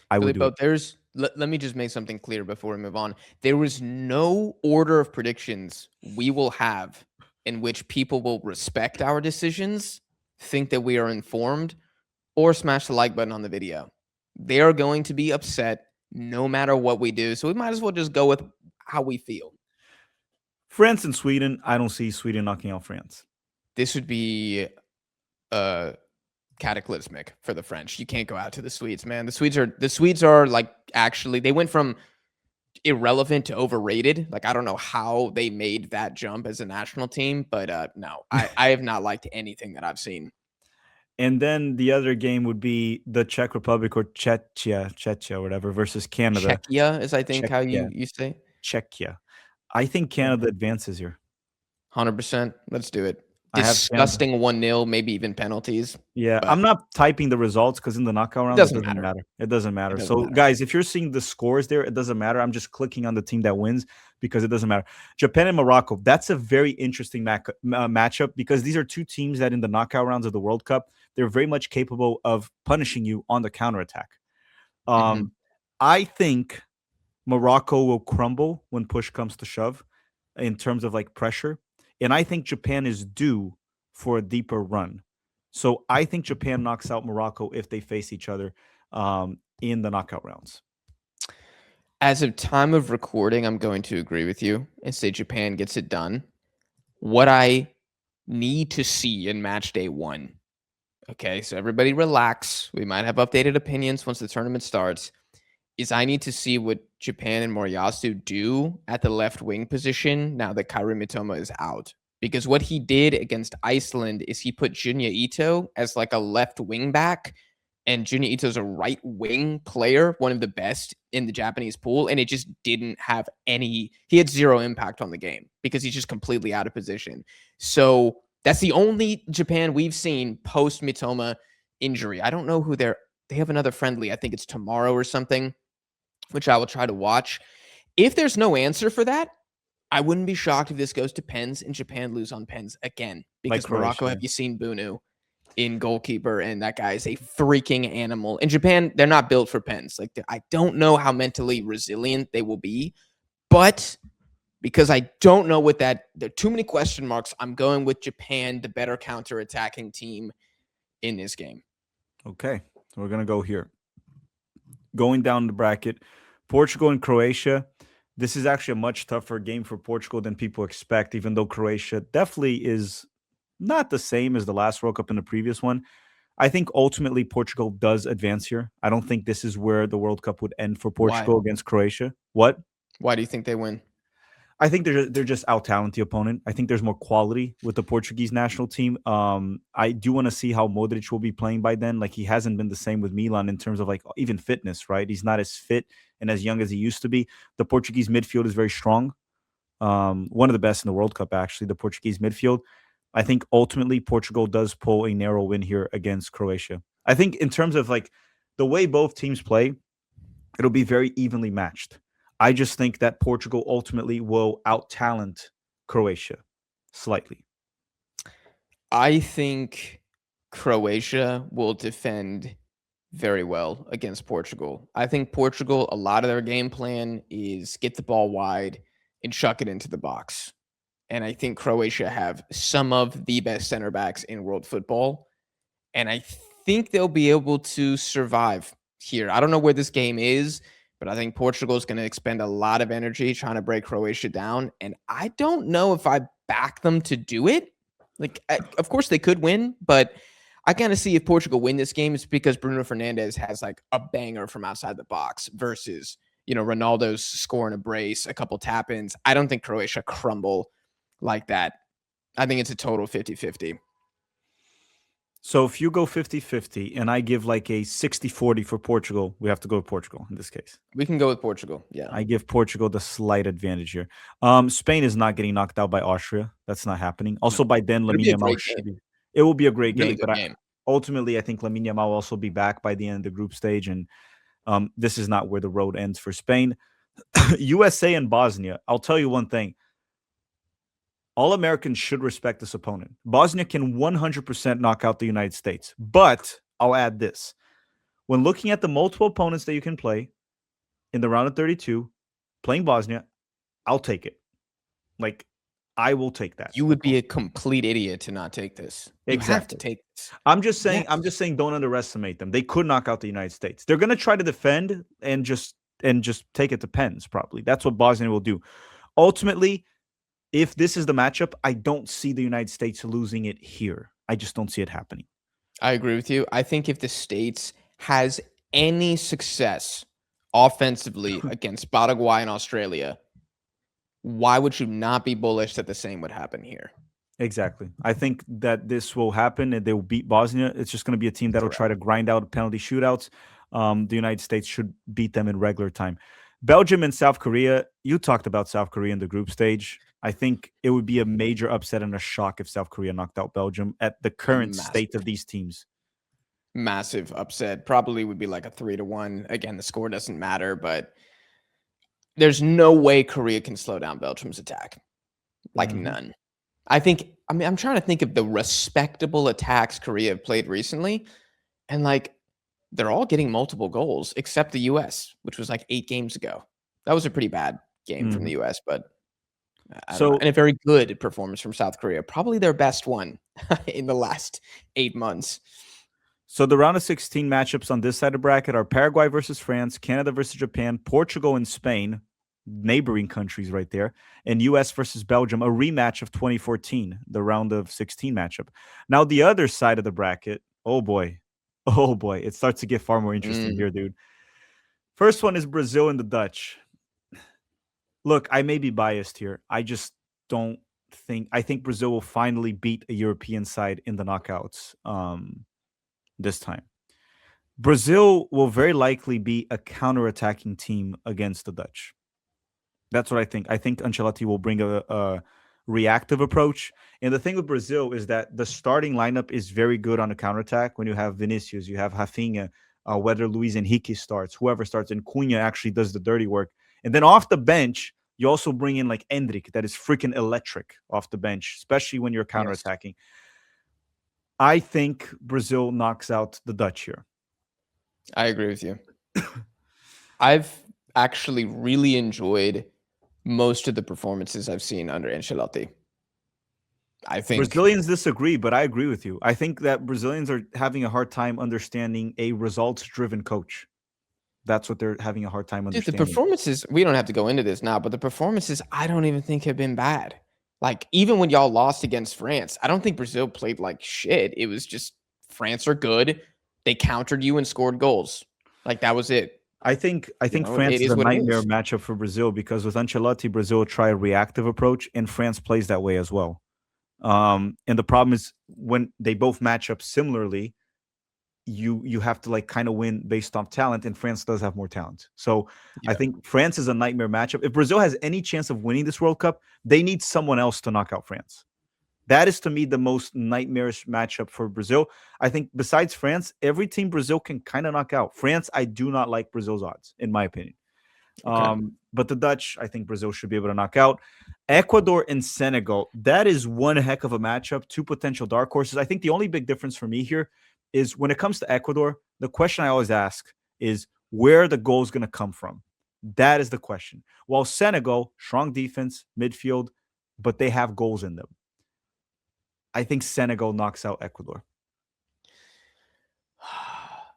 I would do it. Let me just make something clear before we move on. There is no order of predictions we will have in which people will respect our decisions, think that we are informed, or smash the like button on the video. They are going to be upset no matter what we do. So we might as well just go with how we feel. France and Sweden, I don't see Sweden knocking out France. This would be cataclysmic for the French. You can't go out to the Swedes, man. The Swedes are like, actually, they went from irrelevant to overrated. Like, I don't know how they made that jump as a national team, but no, I have not liked anything that I've seen. And then the other game would be the Czech Republic or Czechia, whatever, versus Canada. Czechia is, I think, how Czechia, you say. Czechia. I think Canada advances here. 100%. Let's do it. I have Canada. Disgusting 1-0, maybe even penalties. Yeah, But I'm not typing the results because in the knockout it rounds, it doesn't doesn't matter. matter. It doesn't It matter. doesn't So, matter. guys, if you're seeing the scores there, it doesn't matter. I'm just clicking on the team that wins because it doesn't matter. Japan and Morocco, that's a very interesting matchup because these are two teams that in the knockout rounds of the World Cup, they're very much capable of punishing you on the counterattack. Mhm. I think Morocco will crumble when push comes to shove in terms of like pressure. And I think Japan is due for a deeper run. So I think Japan knocks out Morocco if they face each other in the knockout rounds. As of time of recording, I'm going to agree with you and say Japan gets it done. What I need to see in match day 1. Okay, so everybody relax. We might have updated opinions once the tournament starts. Is I need to see what Japan and Moriyasu do at the left wing position now that Kairi Mitoma is out. Because what he did against Iceland is he put Junya Ito as like a left wing back, and Junya Ito's a right wing player, one of the best in the Japanese pool, and it just didn't have any. He had zero impact on the game because he's just completely out of position. So that's the only Japan we've seen post Mitoma injury. I don't know who they have another friendly. I think it's tomorrow or something, which I will try to watch. If there's no answer for that, I wouldn't be shocked if this goes to pens and Japan lose on pens again. Because Like Morocco, Croatia. have you seen Bunu in goalkeeper? And that guy is a freaking animal. In Japan, they're not built for pens. Like, I don't know how mentally resilient they will be, but because I don't know what there are too many question marks, I'm going with Japan, the better counter-attacking team in this game. Okay, so we're going to go here. Going down the bracket, Portugal and Croatia. This is actually a much tougher game for Portugal than people expect, even though Croatia definitely is not the same as the last World Cup and the previous one. I think ultimately Portugal does advance here. I don't think this is where the World Cup would end for Portugal against Croatia. What? Why do you think they win? I think they're just out talent the opponent. I think there's more quality with the Portuguese national team. I do want to see how Modric will be playing by then. Like, he hasn't been the same with Milan in terms of like even fitness, right? He's not as fit and as young as he used to be. The Portuguese midfield is very strong. One of the best in the World Cup, actually, the Portuguese midfield. I think ultimately Portugal does pull a narrow win here against Croatia. I think in terms of like the way both teams play, it'll be very evenly matched. I just think that Portugal ultimately will out-talent Croatia slightly. I think Croatia will defend very well against Portugal. I think Portugal, a lot of their game plan is get the ball wide and chuck it into the box. And I think Croatia have some of the best center backs in world football. And I think they'll be able to survive here. I don't know where this game is, but I think Portugal is going to expend a lot of energy trying to break Croatia down. And I don't know if I back them to do it. Like, of course they could win, but I kind of see if Portugal win this game, it's because Bruno Fernandes has like a banger from outside the box versus, Ronaldo's scoring a brace, a couple tap-ins. I don't think Croatia crumble like that. I think it's a total 50-50. So if you go 50-50 and I give like a 60-40 for Portugal, we have to go with Portugal in this case. We can go with Portugal. Yeah. I give Portugal the slight advantage here. Spain is not getting knocked out by Austria. That's not happening. Also, by then, Lamine Yamal should be. It will be a great Really game, good but game. Ultimately, I think Lamine Yamal will also be back by the end of the group stage, and this is not where the road ends for Spain. USA and Bosnia. I'll tell you one thing. All Americans should respect this opponent. Bosnia can 100% knock out the United States. But I'll add this. When looking at the multiple opponents that you can play in the round of 32, playing Bosnia, I'll take it. Like, I will take that. You would be a complete idiot to not take this. You have to take this. I'm just saying don't underestimate them. They could knock out the United States. They're going to try to defend and just take it to pens probably. That's what Bosnia will do. Ultimately, if this is the matchup, I don't see the United States losing it here. I just don't see it happening. I agree with you. I think if the States has any success offensively against Paraguay and Australia, why would you not be bullish that the same would happen here? Exactly. I think that this will happen and they will beat Bosnia. It's just going to be a team that'll try to grind out penalty shootouts. The United States should beat them in regular time. Belgium and South Korea, you talked about South Korea in the group stage. I think it would be a major upset and a shock if South Korea knocked out Belgium at the current state of these teams. Massive upset. Probably would be like a 3-1. Again, the score doesn't matter, but there's no way Korea can slow down Belgium's attack. Like none. I'm trying to think of the respectable attacks Korea have played recently, and like they're all getting multiple goals except the US, which was like 8 games ago. That was a pretty bad game from the US, but and a very good performance from South Korea. Probably their best one in the last 8 months. So the round of 16 matchups on this side of the bracket are Paraguay versus France, Canada versus Japan, Portugal and Spain, neighboring countries right there, and US versus Belgium, a rematch of 2014, the round of 16 matchup. Now the other side of the bracket, oh boy, it starts to get far more interesting here, dude. First one is Brazil and the Dutch. Look, I may be biased here. I just don't think, I think Brazil will finally beat a European side in the knockouts this time. Brazil will very likely be a counterattacking team against the Dutch. That's what I think. I think Ancelotti will bring a reactive approach. And the thing with Brazil is that the starting lineup is very good on a counterattack. When you have Vinicius, you have Rafinha, whether Luis Henrique starts, whoever starts, and Cunha actually does the dirty work. And then off the bench, you also bring in like Endrick, that is freaking electric off the bench, especially when you're counterattacking. Yes. I think Brazil knocks out the Dutch here. I agree with you. I've actually really enjoyed most of the performances I've seen under Ancelotti. I think Brazilians disagree, but I agree with you. I think that Brazilians are having a hard time understanding a results-driven coach. That's what they're having a hard time understanding. Dude, the performances, we don't have to go into this now, but the performances I don't even think have been bad. Like, even when y'all lost against France, I don't think Brazil played like shit. It was just France are good. They countered you and scored goals. Like, that was it. I think France is a nightmare matchup for Brazil because with Ancelotti, Brazil will try a reactive approach, and France plays that way as well. And the problem is when they both match up similarly, you have to like kind of win based on talent, and France does have more talent. So I think France is a nightmare matchup. If Brazil has any chance of winning this World Cup, they need someone else to knock out France. That is, to me, the most nightmarish matchup for Brazil. I think besides France, every team Brazil can kind of knock out. France, I do not like Brazil's odds, in my opinion. Okay. But the Dutch, I think Brazil should be able to knock out. Ecuador and Senegal, that is one heck of a matchup. 2 potential dark horses. I think the only big difference for me here is when it comes to Ecuador, the question I always ask is where are the goals going to come from? That is the question. While Senegal, strong defense, midfield, but they have goals in them. I think Senegal knocks out Ecuador.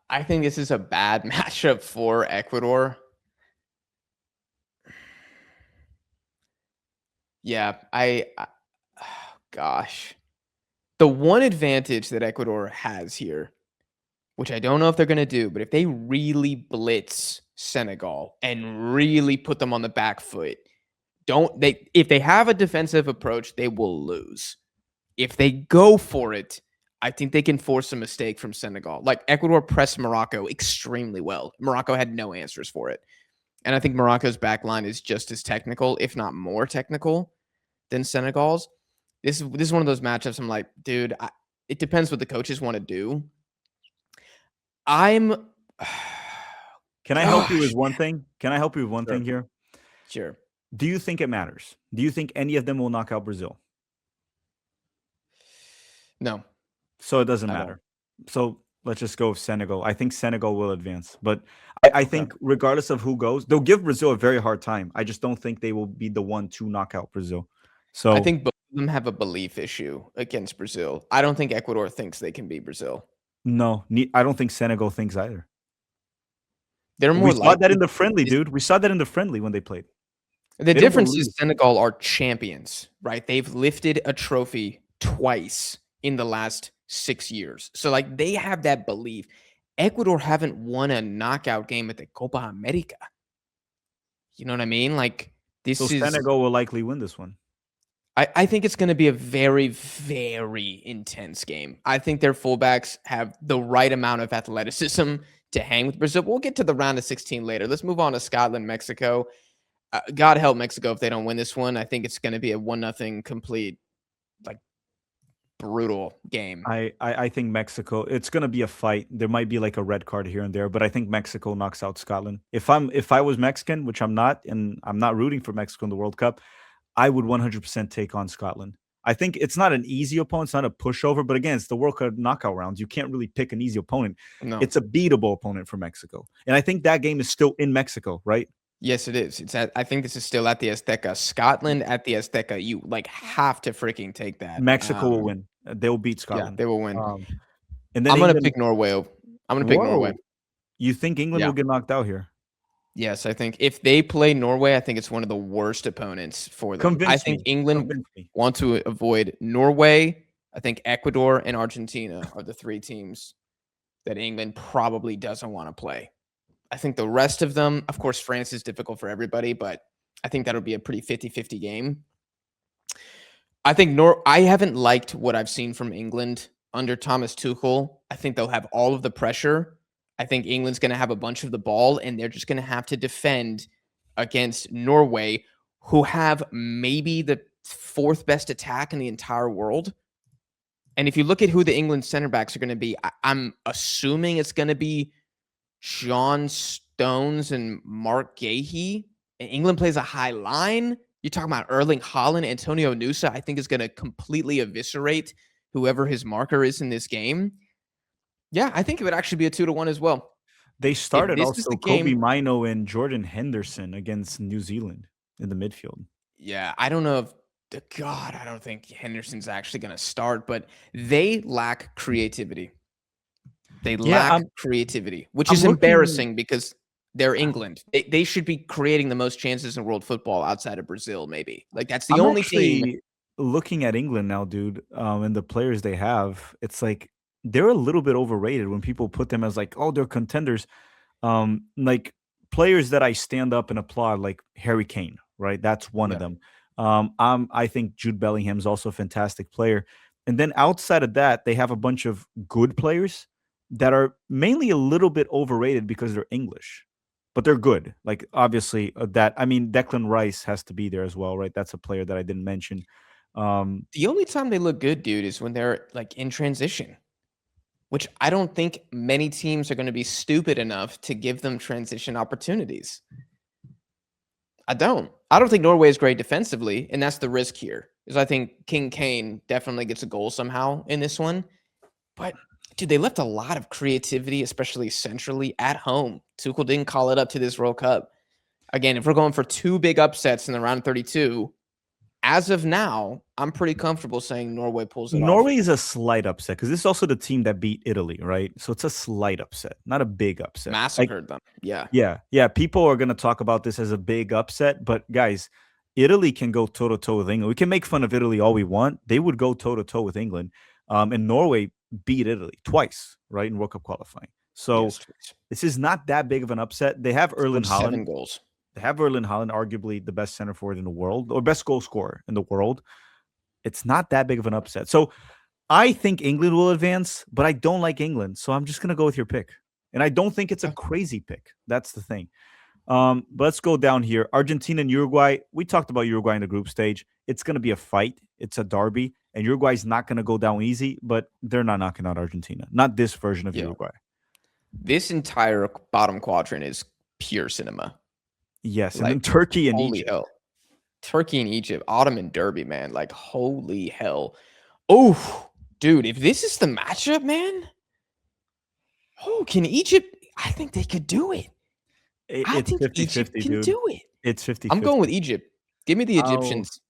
I think this is a bad matchup for Ecuador. Yeah, gosh. The one advantage that Ecuador has here, which I don't know if they're going to do, but if they really blitz Senegal and really put them on the back foot, if they have a defensive approach, they will lose. If they go for it, I think they can force a mistake from Senegal. Like Ecuador pressed Morocco extremely well. Morocco had no answers for it. And I think Morocco's back line is just as technical, if not more technical, than Senegal's. This is one of those matchups I'm like, dude, it depends what the coaches want to do. Can I help you with one thing? Can I help you with one thing here? Sure. Do you think it matters? Do you think any of them will knock out Brazil? No. So it doesn't matter. So let's just go with Senegal. I think Senegal will advance. But I think regardless of who goes, they'll give Brazil a very hard time. I just don't think they will be the one to knock out Brazil. So I think both of them have a belief issue against Brazil. I don't think Ecuador thinks they can beat Brazil. No, I don't think Senegal thinks either. They're more we saw that in the friendly, dude. We saw that in the friendly when they played. The difference is Senegal are champions, right? They've lifted a trophy twice in the last 6 years. So like they have that belief. Ecuador haven't won a knockout game at the Copa America. You know what I mean? Like, So this is, Senegal will likely win this one. I think it's going to be a very, very intense game. I think their fullbacks have the right amount of athleticism to hang with Brazil. We'll get to the round of 16 later. Let's move on to Scotland, Mexico. God help Mexico if they don't win this one. I think it's going to be a 1-0 complete, like, brutal game. I think Mexico, it's gonna be a fight. There might be like a red card here and there, but I think Mexico knocks out Scotland. If I was Mexican, which I'm not, and I'm not rooting for Mexico in the World Cup, I would 100% take on Scotland. I think it's not an easy opponent, it's not a pushover, but again, it's the World Cup knockout rounds. You can't really pick an easy opponent. No. It's a beatable opponent for Mexico. And I think that game is still in Mexico, right? Yes, it is. I think this is still at the Azteca. Scotland at the Azteca. You like have to freaking take that. Mexico will win. They'll beat Yeah, Scotland. they will win. And then I'm gonna England, pick Norway. I'm gonna pick Norway. whoa. You think England Yeah. will get knocked out here? Yes, I think if they play Norway, I think it's one of the worst opponents for them. I Convince think me. England Convince me. want to avoid Norway. I think Ecuador and Argentina are the 3 teams that England probably doesn't want to play. I think the rest of them, of course, France is difficult for everybody, but I think that'll be a pretty 50-50 game. I think I haven't liked what I've seen from England under Thomas Tuchel. I think they'll have all of the pressure. I think England's going to have a bunch of the ball, and they're just going to have to defend against Norway, who have maybe the 4th best attack in the entire world. And if you look at who the England center backs are going to be, I'm assuming it's going to be John Stones and Mark Gahey. And England plays a high line. You're talking about Erling Haaland, Antonio Nusa, I think is going to completely eviscerate whoever his marker is in this game. Yeah, I think it would actually be a 2-1 as well. They started this is also the Kobe game- Mino and Jordan Henderson against New Zealand in the midfield. Yeah, I don't know if God, I don't think Henderson's actually going to start, but they lack creativity. They lack creativity, which is embarrassing because they're England. They should be creating the most chances in world football outside of Brazil, maybe. Like, that's the I'm only actually team. looking at England now, dude, and the players they have. It's like they're a little bit overrated when people put them as like, oh, they're contenders. Like players that I stand up and applaud, like Harry Kane, right? That's one of them. I think Jude Bellingham's also a fantastic player. And then outside of that, they have a bunch of good players that are mainly a little bit overrated because they're English, but they're good. Like obviously Declan Rice has to be there as well, right? That's a player that I didn't mention. The only time they look good, dude, is when they're like in transition, which I don't think many teams are going to be stupid enough to give them transition opportunities. I don't think Norway is great defensively, and that's the risk here. Is I think King Kane definitely gets a goal somehow in this one. But dude, they left a lot of creativity, especially centrally at home. Tuchel didn't call it up to this World Cup. Again, if we're going for 2 big upsets in the round 32, as of now, I'm pretty comfortable saying Norway pulls it off. Norway is a slight upset because this is also the team that beat Italy, right? So it's a slight upset, not a big upset. Massacred them. Yeah. Yeah. People are going to talk about this as a big upset, but guys, Italy can go toe-to-toe with England. We can make fun of Italy all we want. They would go toe-to-toe with England. And Norway beat Italy twice, right, in World Cup qualifying. So this is not that big of an upset. They have Erling Haaland. 7 goals. They have Erling Haaland, arguably the best center forward in the world, or best goal scorer in the world. It's not that big of an upset. So I think England will advance, but I don't like England. So I'm just going to go with your pick. And I don't think it's a crazy pick. That's the thing. But let's go down here. Argentina and Uruguay. We talked about Uruguay in the group stage. It's going to be a fight. It's a derby. And Uruguay's not going to go down easy, but they're not knocking out Argentina. Not this version of Uruguay. This entire bottom quadrant is pure cinema. Yes, and then Turkey and holy Egypt. Hell. Turkey and Egypt, Ottoman Derby, man. Like, holy hell. Oh, dude, if this is the matchup, man. Oh, can Egypt? I think they could do it. I think 50-50, Egypt can dude. do it. It's 50-50. I'm going with Egypt. Give me the Egyptians.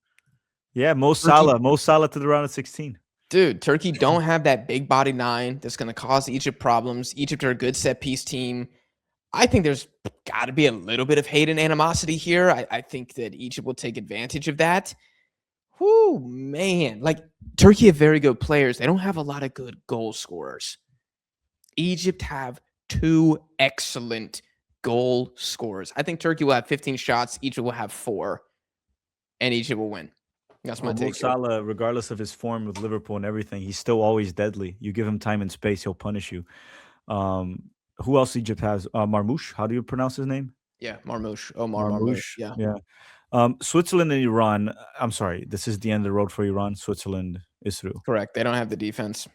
Yeah, Mo Salah to the round of 16. Dude, Turkey don't have that big body 9 that's going to cause Egypt problems. Egypt are a good set piece team. I think there's got to be a little bit of hate and animosity here. I think that Egypt will take advantage of that. Whoo, man. Like, Turkey have very good players. They don't have a lot of good goal scorers. Egypt have two excellent goal scorers. I think Turkey will have 15 shots. Egypt will have 4, and Egypt will win. That's my Well, Mo take here. Salah, regardless of his form with Liverpool and everything, he's still always deadly. You give him time and space, he'll punish you. Who else Egypt has? Marmoush. How do you pronounce his name? Yeah, Marmoush. Omar Marmoush. Marmoush. Yeah, Yeah. Switzerland and Iran. I'm sorry. This is the end of the road for Iran. Switzerland is through. correct. They don't have the defense.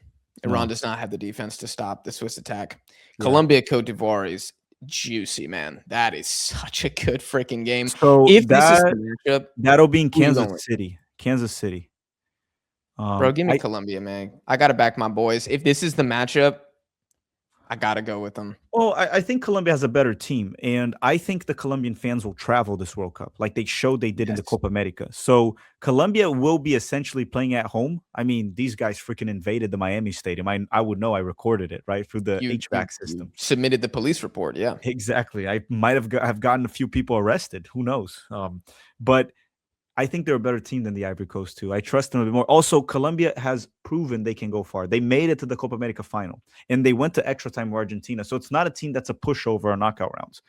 Iran No. does not have the defense to stop the Swiss attack. Yeah. Colombia, Cote d'Ivoire is juicy, man. That is such a good freaking game. So If this is the matchup, that'll be in who you Kansas going with? City. Kansas City. Bro, give me I, Colombia, man. I gotta back my boys. If this is the matchup, I gotta go with them. well, I think Colombia has a better team, and I think the Colombian fans will travel this World Cup like they showed they did in the Yes. Copa America. So Colombia will be essentially playing at home. I mean, these guys freaking invaded the Miami Stadium. I would know. I recorded it right through the HVAC system. Submitted the police report, yeah. Exactly. I might have gotten a few people arrested. Who knows? But I think they're a better team than the Ivory Coast too. I trust them a bit more. Also, Colombia has proven they can go far. They made it to the Copa America final, and they went to extra time with Argentina. So it's not a team that's a pushover or knockout rounds.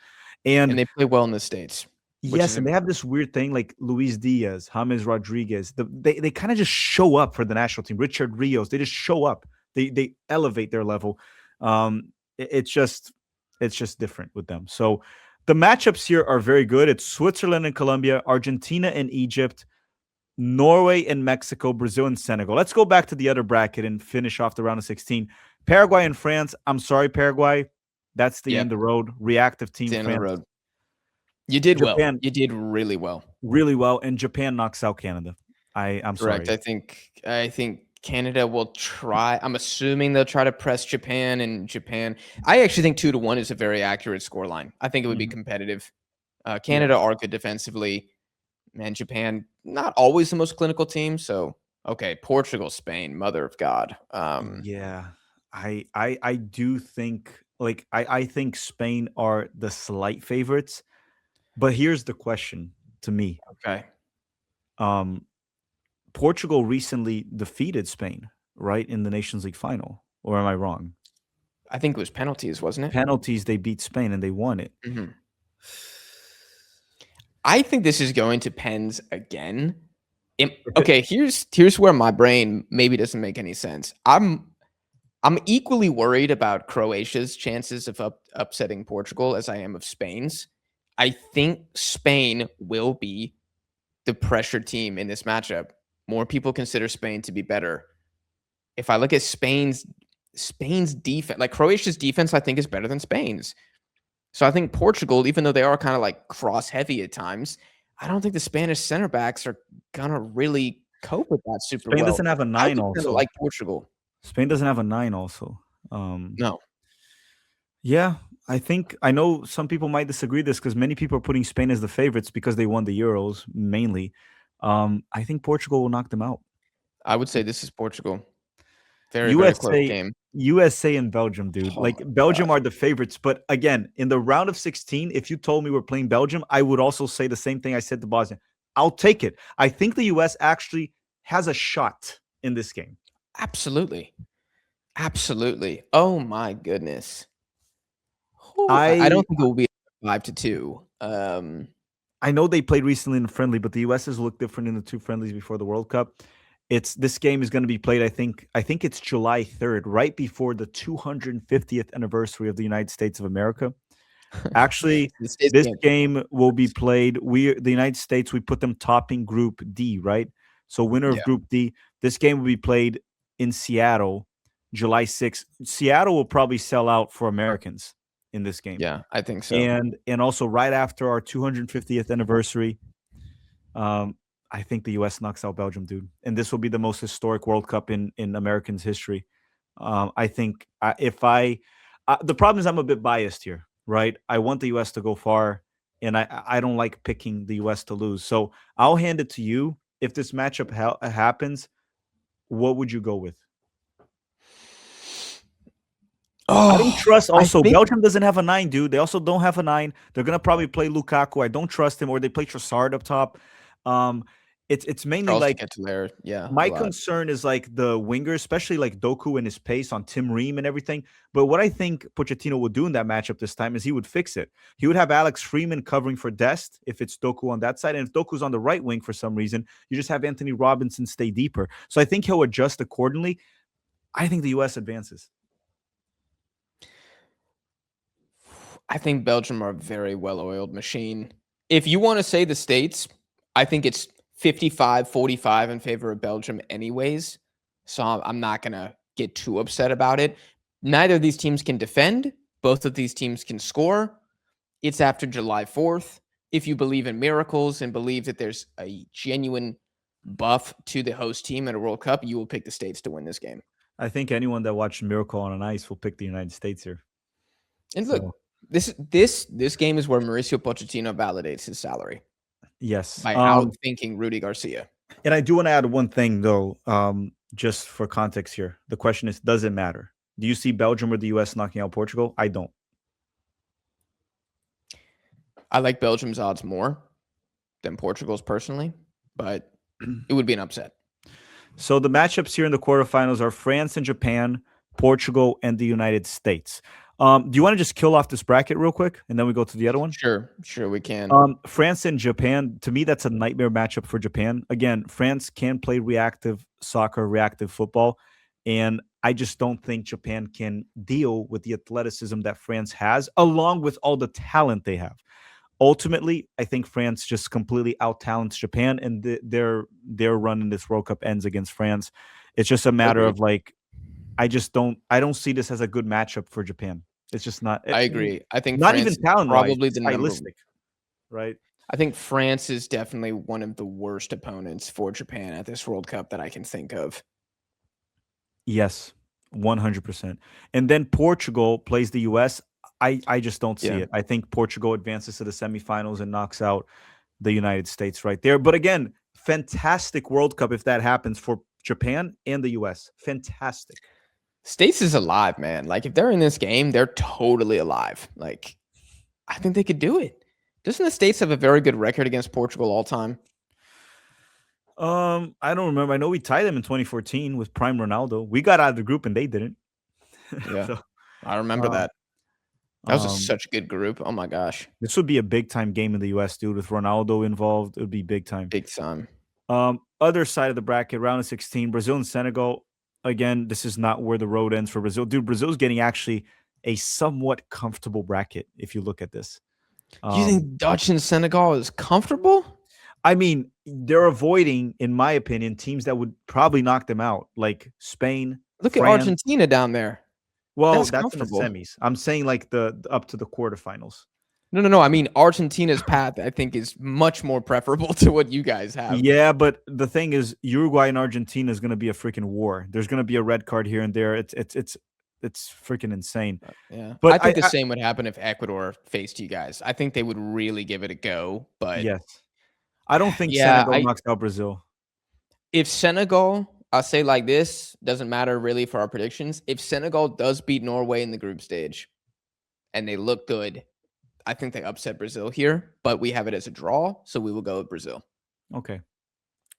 And they play well in the States. Yes, and they have this weird thing like Luis Diaz, James Rodriguez. They kind of just show up for the national team. Richard Rios, they just show up. They elevate their level. It's just different with them. So the matchups here are very good. It's Switzerland and Colombia, Argentina and Egypt, Norway and Mexico, Brazil and Senegal. Let's go back to the other bracket and finish off the round of 16. Paraguay and France. I'm sorry, Paraguay. That's the end of the road. Reactive team. The end of the road. You did Japan, well. You did really well. Really well. And Japan knocks out Canada. I'm correct. Sorry. I think Canada will try. I'm assuming they'll try to press Japan, and Japan. I actually think 2-1 is a very accurate scoreline. I think it would be competitive. Canada are good defensively, and Japan not always the most clinical team. So okay, Portugal, Spain, mother of God. Yeah, I do think I think Spain are the slight favorites, but here's the question to me. Okay. Portugal recently defeated Spain, right, in the Nations League final. Or am I wrong? I think it was penalties, wasn't it? Penalties, they beat Spain and they won it. Mm-hmm. I think this is going to Pens again. Okay, here's where my brain maybe doesn't make any sense. I'm equally worried about Croatia's chances of upsetting Portugal as I am of Spain's. I think Spain will be the pressure team in this matchup. More people consider Spain to be better. If I look at Spain's defense, like Croatia's defense, I think is better than Spain's. So I think Portugal, even though they are kind of like cross heavy at times, I don't think the Spanish center backs are gonna really cope with that super well. Spain doesn't have a 9 also. Like Portugal. Spain doesn't have a 9 also. No. Yeah, I know some people might disagree this because many people are putting Spain as the favorites because they won the Euros mainly. I think Portugal will knock them out. I would say this is Portugal. Very close game. USA and Belgium, dude. Belgium are the favorites. But again, in the round of 16, if you told me we're playing Belgium, I would also say the same thing I said to Bosnia. I'll take it. I think the US actually has a shot in this game. Absolutely. Oh my goodness. I don't think it will be 5-2. I know they played recently in a friendly, but the US has looked different in the 2 friendlies before the World Cup. This game is going to be played, I think it's July 3rd, right before the 250th anniversary of the United States of America. Actually, this game will be played. The United States, we put them topping Group D, right? So winner of Group D. This game will be played in Seattle, July 6th. Seattle will probably sell out for Americans in this game. Yeah, I think so. And also right after our 250th anniversary, I think the U.S. knocks out Belgium, dude. And this will be the most historic World Cup in Americans' history. I think the problem is I'm a bit biased here, right? I want the U.S. to go far, and I don't like picking the U.S. to lose. So I'll hand it to you. If this matchup happens, what would you go with? I don't trust. Also, Belgium doesn't have a 9, dude. They also don't have a 9. They're gonna probably play Lukaku. I don't trust him, or they play Trossard up top. It's mainly Charles to like get to there, yeah, a my lot. concern is like the wingers, especially like Doku and his pace on Tim Ream and everything. But what I think Pochettino would do in that matchup this time is he would fix it. He would have Alex Freeman covering for Dest if it's Doku on that side. And if Doku's on the right wing for some reason, you just have Anthony Robinson stay deeper. So I think he'll adjust accordingly. I think the U.S. advances. I think Belgium are a very well-oiled machine. If you want to say the States, I think it's 55-45 in favor of Belgium anyways. So I'm not going to get too upset about it. Neither of these teams can defend. Both of these teams can score. It's after July 4th. If you believe in miracles and believe that there's a genuine buff to the host team at a World Cup, you will pick the States to win this game. I think anyone that watched Miracle on Ice will pick the United States here. And look, this game is where Mauricio Pochettino validates his salary. Yes. By outthinking Rudy Garcia. And I do want to add one thing, though, just for context here. The question is, does it matter? Do you see Belgium or the U.S. knocking out Portugal? I don't. I like Belgium's odds more than Portugal's personally, but it would be an upset. So the matchups here in the quarterfinals are France and Japan, Portugal, and the United States. Do you want to just kill off this bracket real quick, and then we go to the other one? Sure, we can. France and Japan, to me, that's a nightmare matchup for Japan. Again, France can play reactive soccer, reactive football, and I just don't think Japan can deal with the athleticism that France has, along with all the talent they have. Ultimately, I think France just completely out-talents Japan, and their run in this World Cup ends against France. It's just a matter of like, I don't see this as a good matchup for Japan. It's just not. I agree. I think not France even talent probably the stylistic, right? I think France is definitely one of the worst opponents for Japan at this World Cup that I can think of. Yes, 100%. And then Portugal plays the U.S. I just don't see it. I think Portugal advances to the semifinals and knocks out the United States right there. But again, fantastic World Cup if that happens for Japan and the U.S. Fantastic. States is alive, man. Like, if they're in this game, they're totally alive. Like, I think they could do it. Doesn't the States have a very good record against Portugal all time? I don't remember. I know we tied them in 2014 with Prime Ronaldo. We got out of the group and they didn't. Yeah, so, I remember that. That was such a good group. Oh, my gosh. This would be a big-time game in the U.S., dude. With Ronaldo involved, it would be big time. Big time. Other side of the bracket, round of 16, Brazil and Senegal. Again, this is not where the road ends for Brazil. Dude, Brazil's getting actually a somewhat comfortable bracket if you look at this. You think Dutch and Senegal is comfortable? I mean, they're avoiding, in my opinion, teams that would probably knock them out, like Spain. Look France. at Argentina down there. Well, that's in the semis. I'm saying like the up to the quarterfinals. No. I mean, Argentina's path, I think, is much more preferable to what you guys have. Yeah, but the thing is, Uruguay and Argentina is going to be a freaking war. There's going to be a red card here and there. It's freaking insane. Yeah, but I think the same would happen if Ecuador faced you guys. I think they would really give it a go. But yes, I don't think Senegal knocks out Brazil. If Senegal, I'll say like this, doesn't matter really for our predictions. If Senegal does beat Norway in the group stage, and they look good, I think they upset Brazil here, but we have it as a draw, so we will go with Brazil. Okay.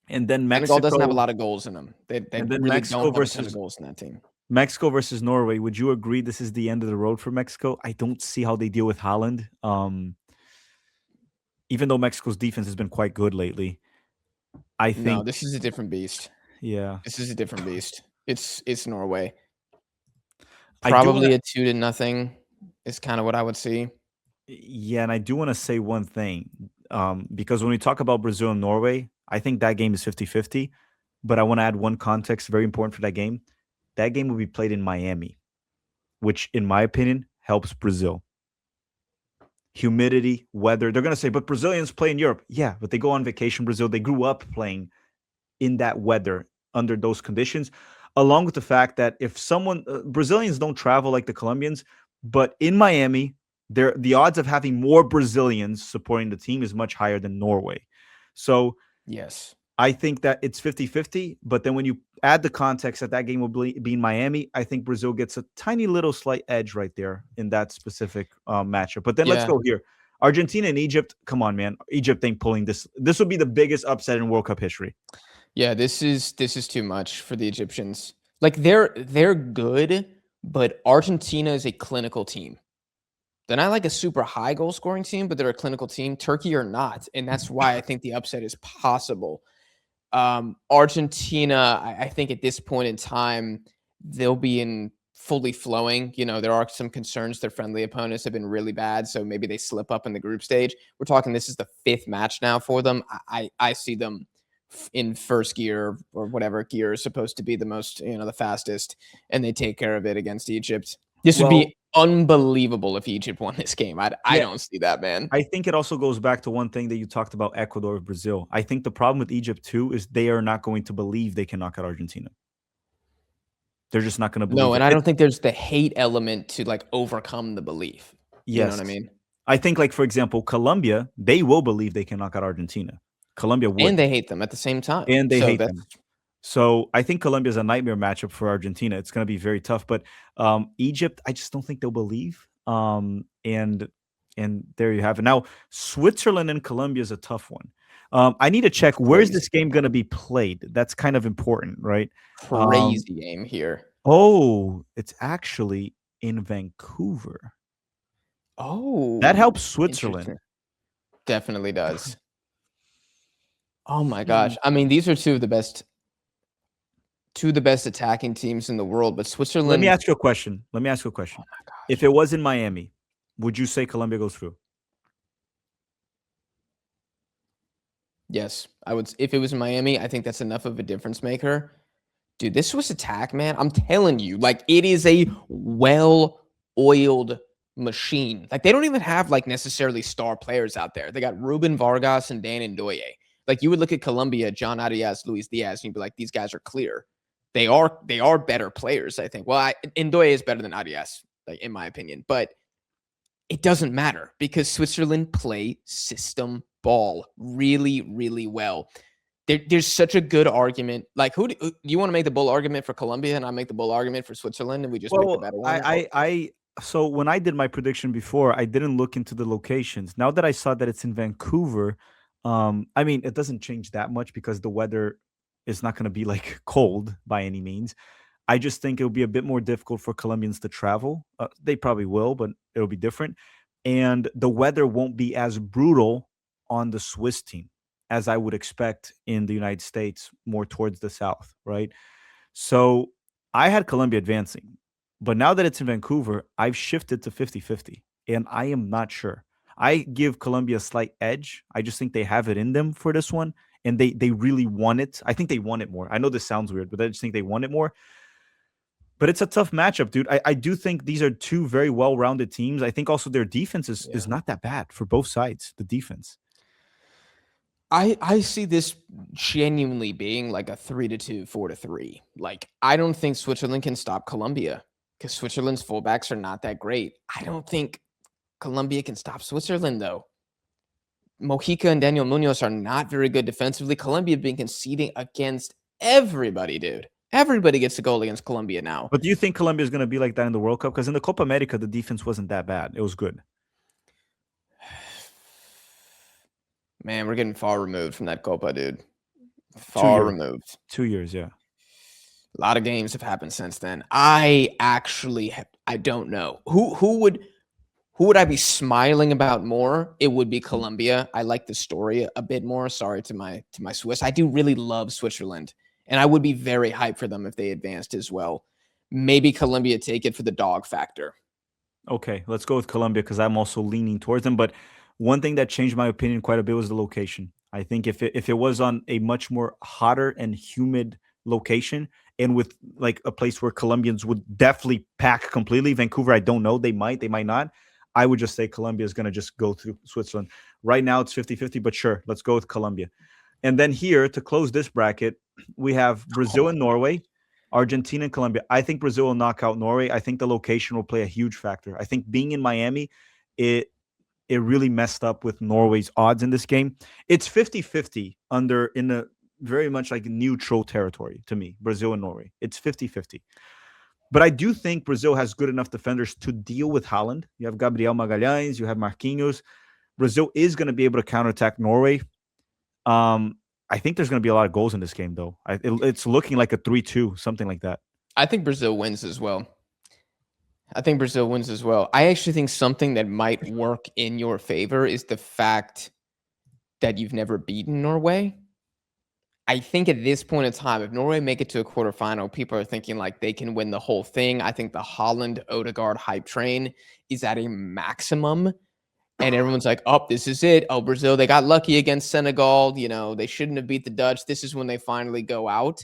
And then Mexico Senegal doesn't have a lot of goals in them. They really Mexico don't have a ton of goals in that team. Mexico versus Norway. Would you agree this is the end of the road for Mexico? I don't see how they deal with Haaland. Even though Mexico's defense has been quite good lately, I think no, this is a different beast. Yeah, this is a different beast. It's Norway. Probably a 2-0 is kind of what I would see. Yeah, and I do want to say one thing, because when we talk about Brazil and Norway, I think that game is 50-50, but I want to add one context very important for that game. That game will be played in Miami, which, in my opinion, helps Brazil. Humidity, weather. They're going to say, but Brazilians play in Europe. Yeah, but they go on vacation Brazil. They grew up playing in that weather under those conditions, along with the fact that if someone, Brazilians don't travel like the Colombians, but in Miami, the odds of having more Brazilians supporting the team is much higher than Norway. So, yes, I think that it's 50-50, but then when you add the context that game will be in Miami, I think Brazil gets a tiny little slight edge right there in that specific matchup. But then let's go here. Argentina and Egypt, come on, man. Egypt ain't pulling this. This would be the biggest upset in World Cup history. Yeah, this is too much for the Egyptians. Like they're good, but Argentina is a clinical team. They're not like a super high goal scoring team, but they're a clinical team. Turkey are not, and that's why I think the upset is possible. Argentina, I think at this point in time, they'll be in fully flowing. You know, there are some concerns. Their friendly opponents have been really bad, so maybe they slip up in the group stage. We're talking this is the 5th match now for them. I see them in first gear or whatever gear is supposed to be the most, the fastest, and they take care of it against Egypt. This would be unbelievable if Egypt won this game. I don't see that, man. I think it also goes back to one thing that you talked about, Ecuador, Brazil. I think the problem with Egypt too is they are not going to believe they can knock out Argentina. They're just not going to believe. No, and I don't think there's the hate element to like overcome the belief. Yes. You know what I mean? I think, like, for example, Colombia, they will believe they can knock out Argentina. Colombia would. And they hate them at the same time. And they hate them. So I think Colombia is a nightmare matchup for Argentina. It's going to be very tough. But Egypt, I just don't think they'll believe. And there you have it. Now, Switzerland and Colombia is a tough one. I need to check, where's this game going to be played? That's kind of important, right? Crazy game here. Oh, it's actually in Vancouver. Oh, that helps Switzerland. Definitely does. Oh my gosh. I mean, these are two of the best attacking teams in the world, but Switzerland. Let me ask you a question. Oh my gosh. If it was in Miami, would you say Colombia goes through? Yes, I would. If it was in Miami, I think that's enough of a difference maker. Dude, this Swiss attack, man, I'm telling you, like, it is a well-oiled machine. Like, they don't even have, like, necessarily star players out there. They got Ruben Vargas and Dan Ndoye. Like, you would look at Colombia, John Arias, Luis Diaz, and you'd be like, these guys are clear. They are better players, I think. Well, Ndoye is better than Arias, like, in my opinion. But it doesn't matter because Switzerland play system ball really, really well. There's such a good argument. Like, who do you want to make the bull argument for Colombia, and I make the bull argument for Switzerland, and we just make the better one? So when I did my prediction before, I didn't look into the locations. Now that I saw that it's in Vancouver, I mean, it doesn't change that much because the weather is not going to be like cold by any means. I just think it'll be a bit more difficult for Colombians to travel. They probably will, but it'll be different. And the weather won't be as brutal on the Swiss team as I would expect in the United States, more towards the south, right? So I had Colombia advancing. But now that it's in Vancouver, I've shifted to 50-50, and I am not sure. I give Colombia a slight edge. I just think they have it in them for this one, and they really want it. I think they want it more. I know this sounds weird, but I just think they want it more. But it's a tough matchup, dude. I do think these are two very well-rounded teams. I think also their defense is not that bad for both sides, the defense. I see this genuinely being like a 3-2, 4-3. Like, I don't think Switzerland can stop Colombia because Switzerland's fullbacks are not that great. I don't think Colombia can stop Switzerland, though. Mojica and Daniel Munoz are not very good defensively. Colombia have been conceding against everybody, dude. Everybody gets a goal against Colombia now. But do you think Colombia is going to be like that in the World Cup? Because in the Copa America, the defense wasn't that bad. It was good. Man, we're getting far removed from that Copa, dude. Far removed. 2 years, yeah. A lot of games have happened since then. I don't know. Who would I be smiling about more? It would be Colombia. I like the story a bit more. Sorry to my Swiss. I do really love Switzerland, and I would be very hyped for them if they advanced as well. Maybe Colombia take it for the dog factor. Okay, let's go with Colombia because I'm also leaning towards them. But one thing that changed my opinion quite a bit was the location. I think if it was on a much more hotter and humid location and with like a place where Colombians would definitely pack completely, Vancouver, I don't know. They might not. I would just say Colombia is going to just go through Switzerland. Right now it's 50-50, but sure, let's go with Colombia. And then here to close this bracket, we have Brazil and Norway, Argentina and Colombia. I think Brazil will knock out Norway. I think the location will play a huge factor. I think being in Miami, it really messed up with Norway's odds in this game. It's 50-50 in a very much like neutral territory to me, Brazil and Norway. It's 50-50. But I do think Brazil has good enough defenders to deal with Haaland. You have Gabriel Magalhães, you have Marquinhos. Brazil is going to be able to counterattack Norway. I think there's going to be a lot of goals in this game, though. It's looking like a 3-2, something like that. I think Brazil wins as well. I actually think something that might work in your favor is the fact that you've never beaten Norway. I think at this point in time, if Norway make it to a quarterfinal, people are thinking like they can win the whole thing. I think the Holland Odegaard hype train is at a maximum. And everyone's like, oh, this is it. Oh, Brazil, they got lucky against Senegal. You know, they shouldn't have beat the Dutch. This is when they finally go out.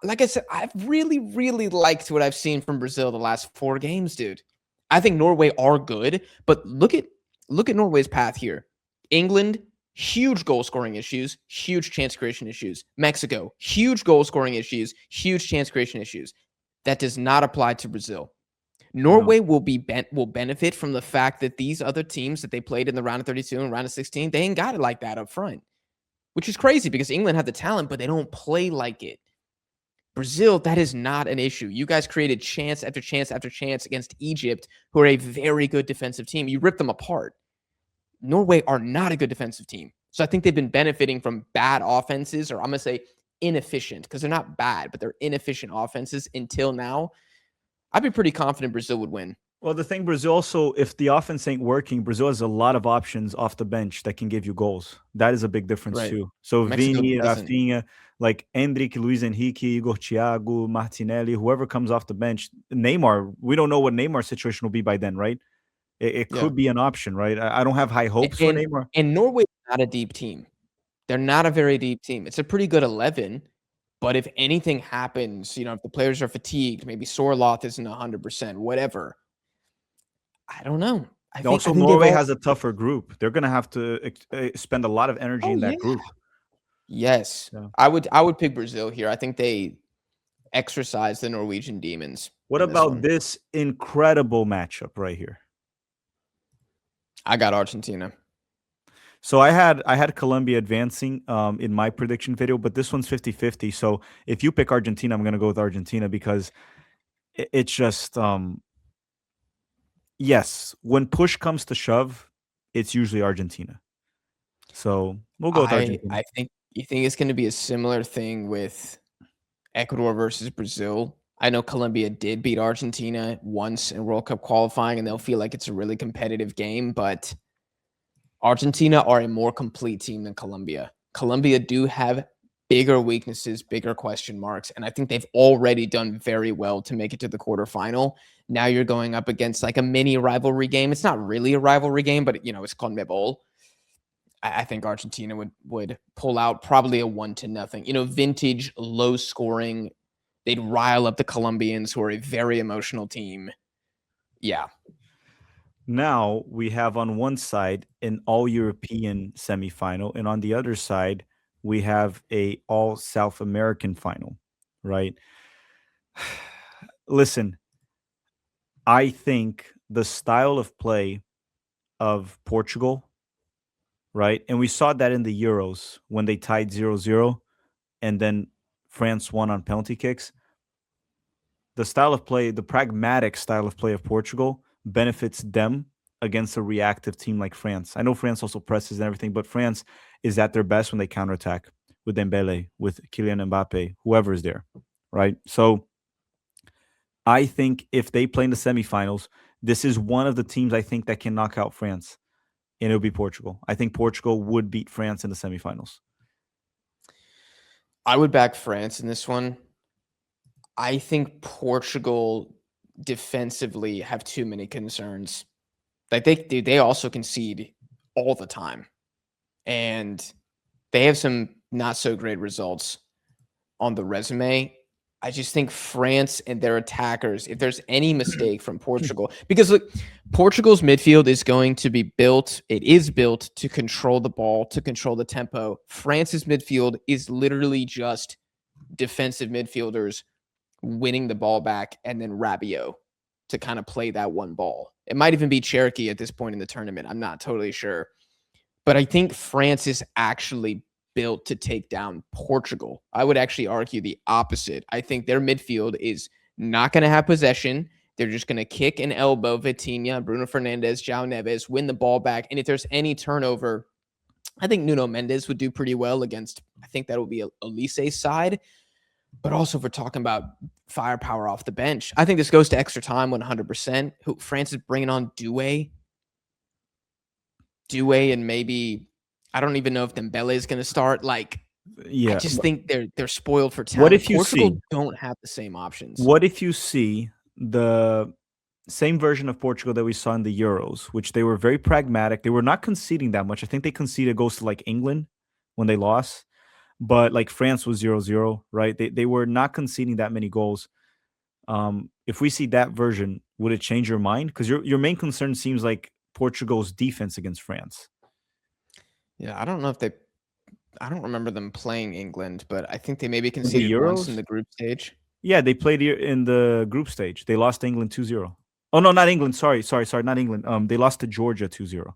Like I said, I've really, really liked what I've seen from Brazil the last 4 games, dude. I think Norway are good, but look at Norway's path here. England, huge goal scoring issues, huge chance creation issues. Mexico, huge goal scoring issues, huge chance creation issues. That does not apply to Brazil. Norway will benefit from the fact that these other teams that they played in the round of 32 and round of 16, they ain't got it like that up front, which is crazy because England had the talent, but they don't play like it. Brazil, that is not an issue. You guys created chance after chance after chance against Egypt, who are a very good defensive team. You ripped them apart. Norway are not a good defensive team. So I think they've been benefiting from bad offenses, or I'm going to say inefficient, because they're not bad, but they're inefficient offenses until now. I'd be pretty confident Brazil would win. Well, the thing, Brazil also, if the offense ain't working, Brazil has a lot of options off the bench that can give you goals. That is a big difference too. So Mexico Vini, doesn't. Rafinha, like Endrick, Luis Henrique, Igor Thiago, Martinelli, whoever comes off the bench, Neymar, we don't know what Neymar's situation will be by then, right? It could be an option, right? I don't have high hopes for Neymar. And Norway is not a deep team. They're not a very deep team. It's a pretty good 11. But if anything happens, you know, if the players are fatigued, maybe Sorloth isn't 100%, whatever. I don't know. I think Norway has a tougher group. They're going to have to spend a lot of energy in that group. Yes. Yeah. I would pick Brazil here. I think they exercise the Norwegian demons. What about this incredible matchup right here? I got Argentina. So I had Colombia advancing in my prediction video, but this one's 50-50. So if you pick Argentina, I'm going to go with Argentina because it's just yes, when push comes to shove, it's usually Argentina. So we'll go with Argentina. You think it's going to be a similar thing with Ecuador versus Brazil. I know Colombia did beat Argentina once in World Cup qualifying, and they'll feel like it's a really competitive game, but Argentina are a more complete team than Colombia. Colombia do have bigger weaknesses, bigger question marks, and I think they've already done very well to make it to the quarterfinal. Now you're going up against like a mini rivalry game. It's not really a rivalry game, but, you know, it's CONMEBOL. I think Argentina would pull out probably a 1-0. You know, vintage, low scoring. They'd rile up the Colombians, who are a very emotional team. Yeah. Now we have on one side an all-European semifinal, and on the other side we have a all-South American final, right? Listen, I think the style of play of Portugal, right? And we saw that in the Euros when they tied 0-0 and then France won on penalty kicks. The style of play, the pragmatic style of play of Portugal benefits them against a reactive team like France. I know France also presses and everything, but France is at their best when they counterattack with Dembele, with Kylian Mbappe, whoever is there, right? So I think if they play in the semifinals, this is one of the teams I think that can knock out France, and it'll be Portugal. I think Portugal would beat France in the semifinals. I would back France in this one. I think Portugal defensively have too many concerns. Like they also concede all the time, and they have some not so great results on the resume. I just think France and their attackers, if there's any mistake from Portugal, because look, Portugal's midfield is going to be built. It is built to control the ball, to control the tempo. France's midfield is literally just defensive midfielders winning the ball back and then Rabiot to kind of play that one ball. It might even be Cherokee at this point in the tournament. I'm not totally sure. But I think France is actually built to take down Portugal. I would actually argue the opposite. I think their midfield is not going to have possession. They're just going to kick and elbow Vitinha, Bruno Fernandes, João Neves, win the ball back. And if there's any turnover, I think Nuno Mendes would do pretty well against, I think that would be Elise's side. But also, if we're talking about firepower off the bench, I think this goes to extra time 100%. France is bringing on Doué, and maybe, I don't even know if Dembele is going to start. Like, Yeah. I just think they're spoiled for talent. What if you Portugal don't have the same options? What if you see the same version of Portugal that we saw in the Euros, which they were very pragmatic. They were not conceding that much. I think they conceded goals to like England when they lost, but like France was 0-0, right? They were not conceding that many goals. If we see that version, would it change your mind? Because your main concern seems like Portugal's defense against France. Yeah, I don't know if I don't remember them playing England, but I think they maybe conceded once in the group stage. Yeah, they played in the group stage. They lost to England 2-0. Oh, no, not England. Sorry, not England. They lost to Georgia 2-0.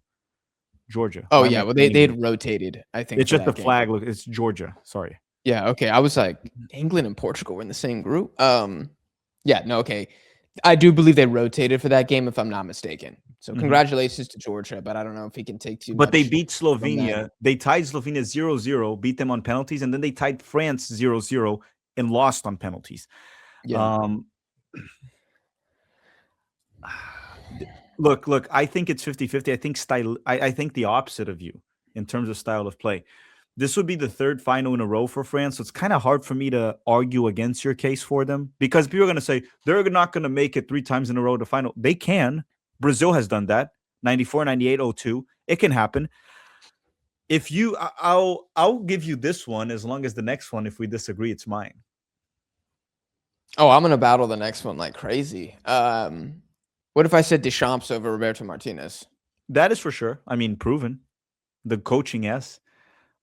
Georgia. Oh, yeah, well, they had rotated, I think. It's just the flag. Look, it's Georgia. Sorry. Yeah, okay. I was like, England and Portugal were in the same group? Yeah, no, okay. I do believe they rotated for that game, if I'm not mistaken. So congratulations to Georgia, but I don't know if he can take too much. But they beat Slovenia. They tied Slovenia 0-0, beat them on penalties, and then they tied France 0-0 and lost on penalties. Yeah. Look, I think it's 50-50. I think I think the opposite of you in terms of style of play. This would be the third final in a row for France, so it's kind of hard for me to argue against your case for them, because people are going to say they're not going to make it 3 times in a row to final. They can. Brazil has done that. 94, 98, 02. It can happen. If you, I'll give you this one as long as the next one, if we disagree, it's mine. Oh, I'm going to battle the next one like crazy. What if I said Deschamps over Roberto Martinez? That is for sure. I mean, proven. The coaching, yes.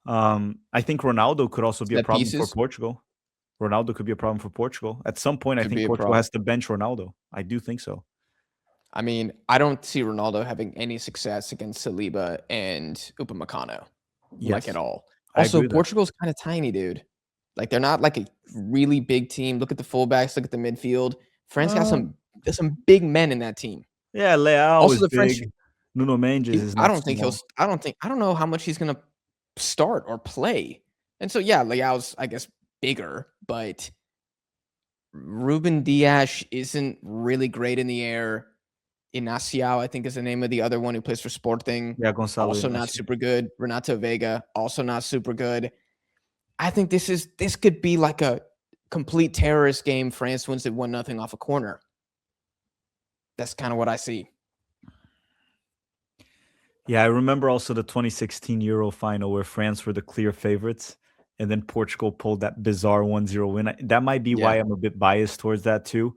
I think Ronaldo could also be a problem for Portugal. Ronaldo could be a problem for Portugal. At some point, I think Portugal has to bench Ronaldo. I do think so. I mean, I don't see Ronaldo having any success against Saliba and Upamecano, like at all. Also, Portugal's kind of tiny, dude. Like, they're not like a really big team. Look at the fullbacks. Look at the midfield. France got some big men in that team. Yeah, Leao also is the big. French, Nuno Mendes is. I don't know how much he's gonna start or play. And so yeah, Leao's, I guess, bigger, but Ruben Dias isn't really great in the air. Inacio, I think, is the name of the other one who plays for Sporting. Yeah, Gonçalo. Also not super good. Renato Vega, also not super good. I think this could be like a complete terrorist game. France wins it 1-0 off a corner. That's kind of what I see. Yeah, I remember also the 2016 Euro final where France were the clear favorites, and then Portugal pulled that bizarre 1-0 win. That might be why I'm a bit biased towards that too.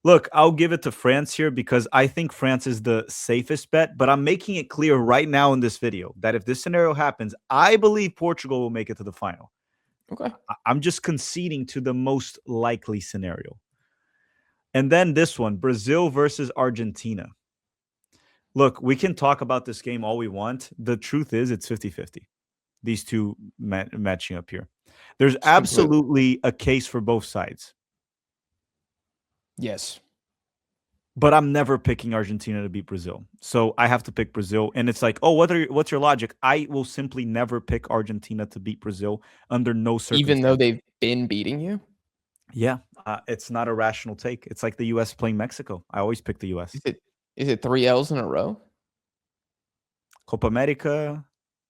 Look, I'll give it to France here because I think France is the safest bet, but I'm making it clear right now in this video that if this scenario happens, I believe Portugal will make it to the final. Okay. I'm just conceding to the most likely scenario. And then this one, Brazil versus Argentina. Look, we can talk about this game all we want. The truth is it's 50-50. These two matching up here. There's absolutely a case for both sides. Yes. But I'm never picking Argentina to beat Brazil. So I have to pick Brazil. And it's like, oh, what's your logic? I will simply never pick Argentina to beat Brazil under no circumstances. Even though they've been beating you? Yeah. It's not a rational take. It's like the U.S. playing Mexico. I always pick the U.S. Is it 3 L's in a row? Copa America,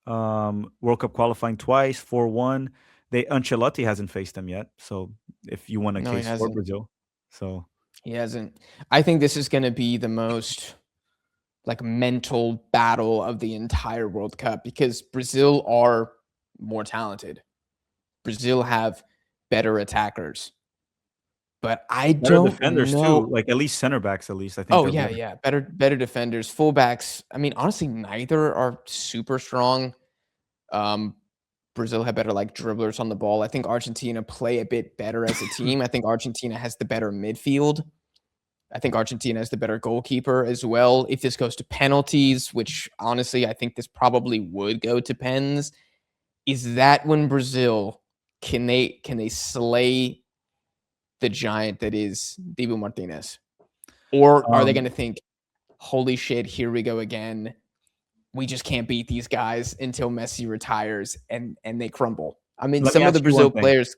World Cup qualifying twice, 4-1. Ancelotti hasn't faced them yet. So if you want a case for Brazil. So he hasn't. I think this is going to be the most like mental battle of the entire World Cup because Brazil are more talented. Brazil have better attackers. But I don't defenders know. Too, like at least center backs. At least I think. Oh yeah, better defenders. Fullbacks. I mean, honestly, neither are super strong. Brazil have better like dribblers on the ball. I think Argentina play a bit better as a team. I think Argentina has the better midfield. I think Argentina has the better goalkeeper as well. If this goes to penalties, which honestly I think this probably would go to pens, is that when Brazil can they slay the giant that is Dibu Martinez? Or are they Um, going to think, holy shit, here we go again. We just can't beat these guys until Messi retires and they crumble. I mean, Let me some of the ask you one Brazil thing. players,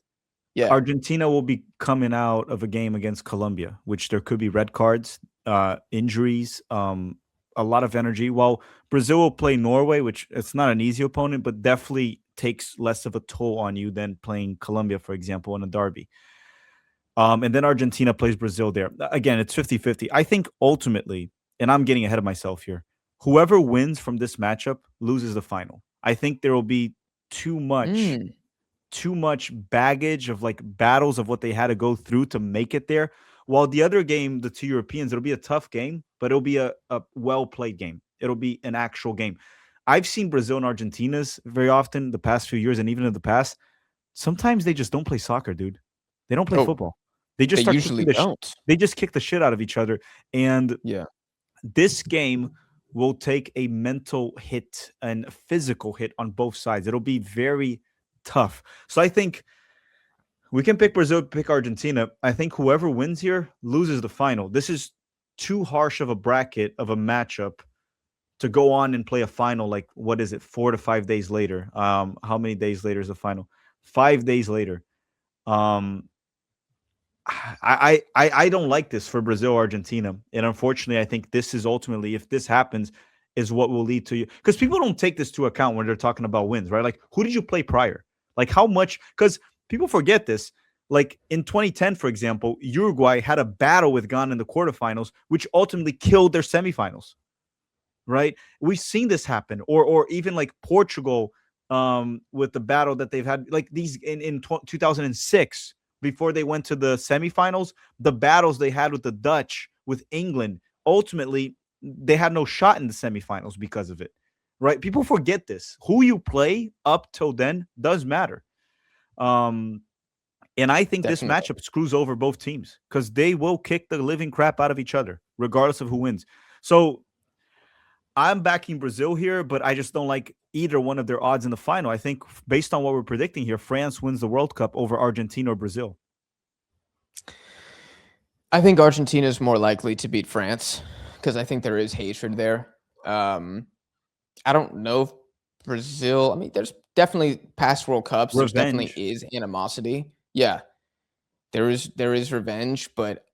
yeah. Argentina will be coming out of a game against Colombia, which there could be red cards, injuries, a lot of energy. While Brazil will play Norway, which it's not an easy opponent, but definitely takes less of a toll on you than playing Colombia, for example, in a derby. And then Argentina plays Brazil there. Again, it's 50-50. I think ultimately, and I'm getting ahead of myself here, whoever wins from this matchup loses the final. I think there will be too much Mm, too much baggage of like battles of what they had to go through to make it there. While the other game, the two Europeans, it'll be a tough game, but it'll be a well played game. It'll be an actual game. I've seen Brazil and Argentina's very often the past few years, and even in the past. Sometimes they just don't play soccer, dude. They don't play oh, football. They just they start usually kicking don't. they just kick the shit out of each other. And Yeah. this game will take a mental hit and a physical hit on both sides. It'll be very tough. So I think we can pick Brazil, pick Argentina. I think whoever wins here loses the final. This is too harsh of a bracket of a matchup to go on and play a final. Like, what is it, 4 to 5 days later? How many days later is the final? 5 days later. Um, I don't like this for Brazil, Argentina, and unfortunately, I think this is ultimately, if this happens, is what will lead to you, because people don't take this to account when they're talking about wins, right? Like, who did you play prior? Like, how much? Because people forget this. Like in 2010, for example, Uruguay had a battle with Ghana in the quarterfinals, which ultimately killed their semifinals. Right? We've seen this happen, or even like Portugal, with the battle that they've had, like these in 2006 before they went to the semifinals, the battles they had with the Dutch, with England, ultimately they had no shot in the semifinals because of it. Right? People forget this. Who you play up till then does matter. Um, and I think this Definitely. matchup screws over both teams because they will kick the living crap out of each other, regardless of who wins. So I'm backing Brazil here, but I just don't like either one of their odds in the final. I think based on what we're predicting here, France wins the World Cup over Argentina or Brazil. I think Argentina is more likely to beat France because I think there is hatred there. I don't know if Brazil. I mean, there's definitely past World Cups. There's definitely Revenge. is animosity. Yeah, there is revenge, but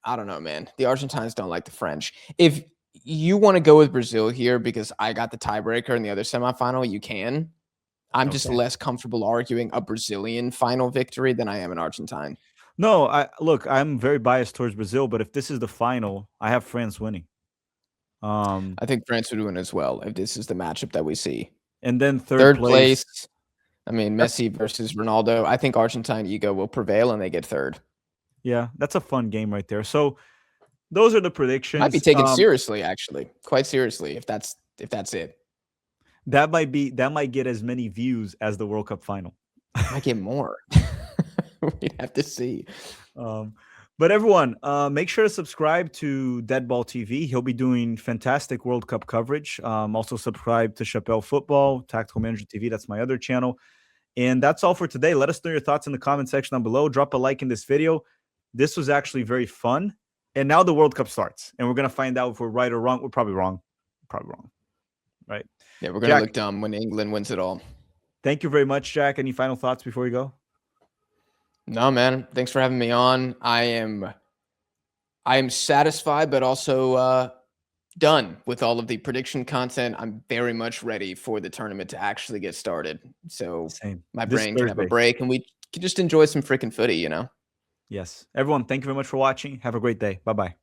I don't know, man. The Argentines don't like the French. If you want to go with Brazil here because I got the tiebreaker in the other semifinal, you can. I'm just Okay. less comfortable arguing a Brazilian final victory than I am an Argentine. No, I'm very biased towards Brazil, but if this is the final, I have France winning. Um, I think France would win as well if this is the matchup that we see. and then third Third place. place, I mean, That's Messi versus Ronaldo. I think Argentine ego will prevail and they get third. yeah, that's a fun game right there. So those are the Might be predictions. taken seriously, actually, quite seriously, if that's it. That might get as many views as the World Cup final. Might get more. We'd have to see. Um, but everyone, make sure to subscribe to Deadball TV. He'll be doing fantastic World Cup coverage. Also subscribe to Chappelle Football, Tactical Manager TV. That's my other channel. And that's all for today. Let us know your thoughts in the comment section down below. Drop a like in this video. This was actually very fun. And now the World Cup starts, and we're gonna find out if we're right or wrong. We're probably wrong. Probably wrong. Right. Yeah, we're gonna Jack, look dumb when England wins it all. thank you very much, Jack. Any final thoughts before we go? No, man. Thanks for having me on. I am satisfied, but also done with all of the prediction content. I'm very much ready for the tournament to actually get started. So Same. my This brain can have a Thursday. break and we can just enjoy some freaking footy, you know? Yes. Everyone, thank you very much for watching. Have a great day. Bye-bye.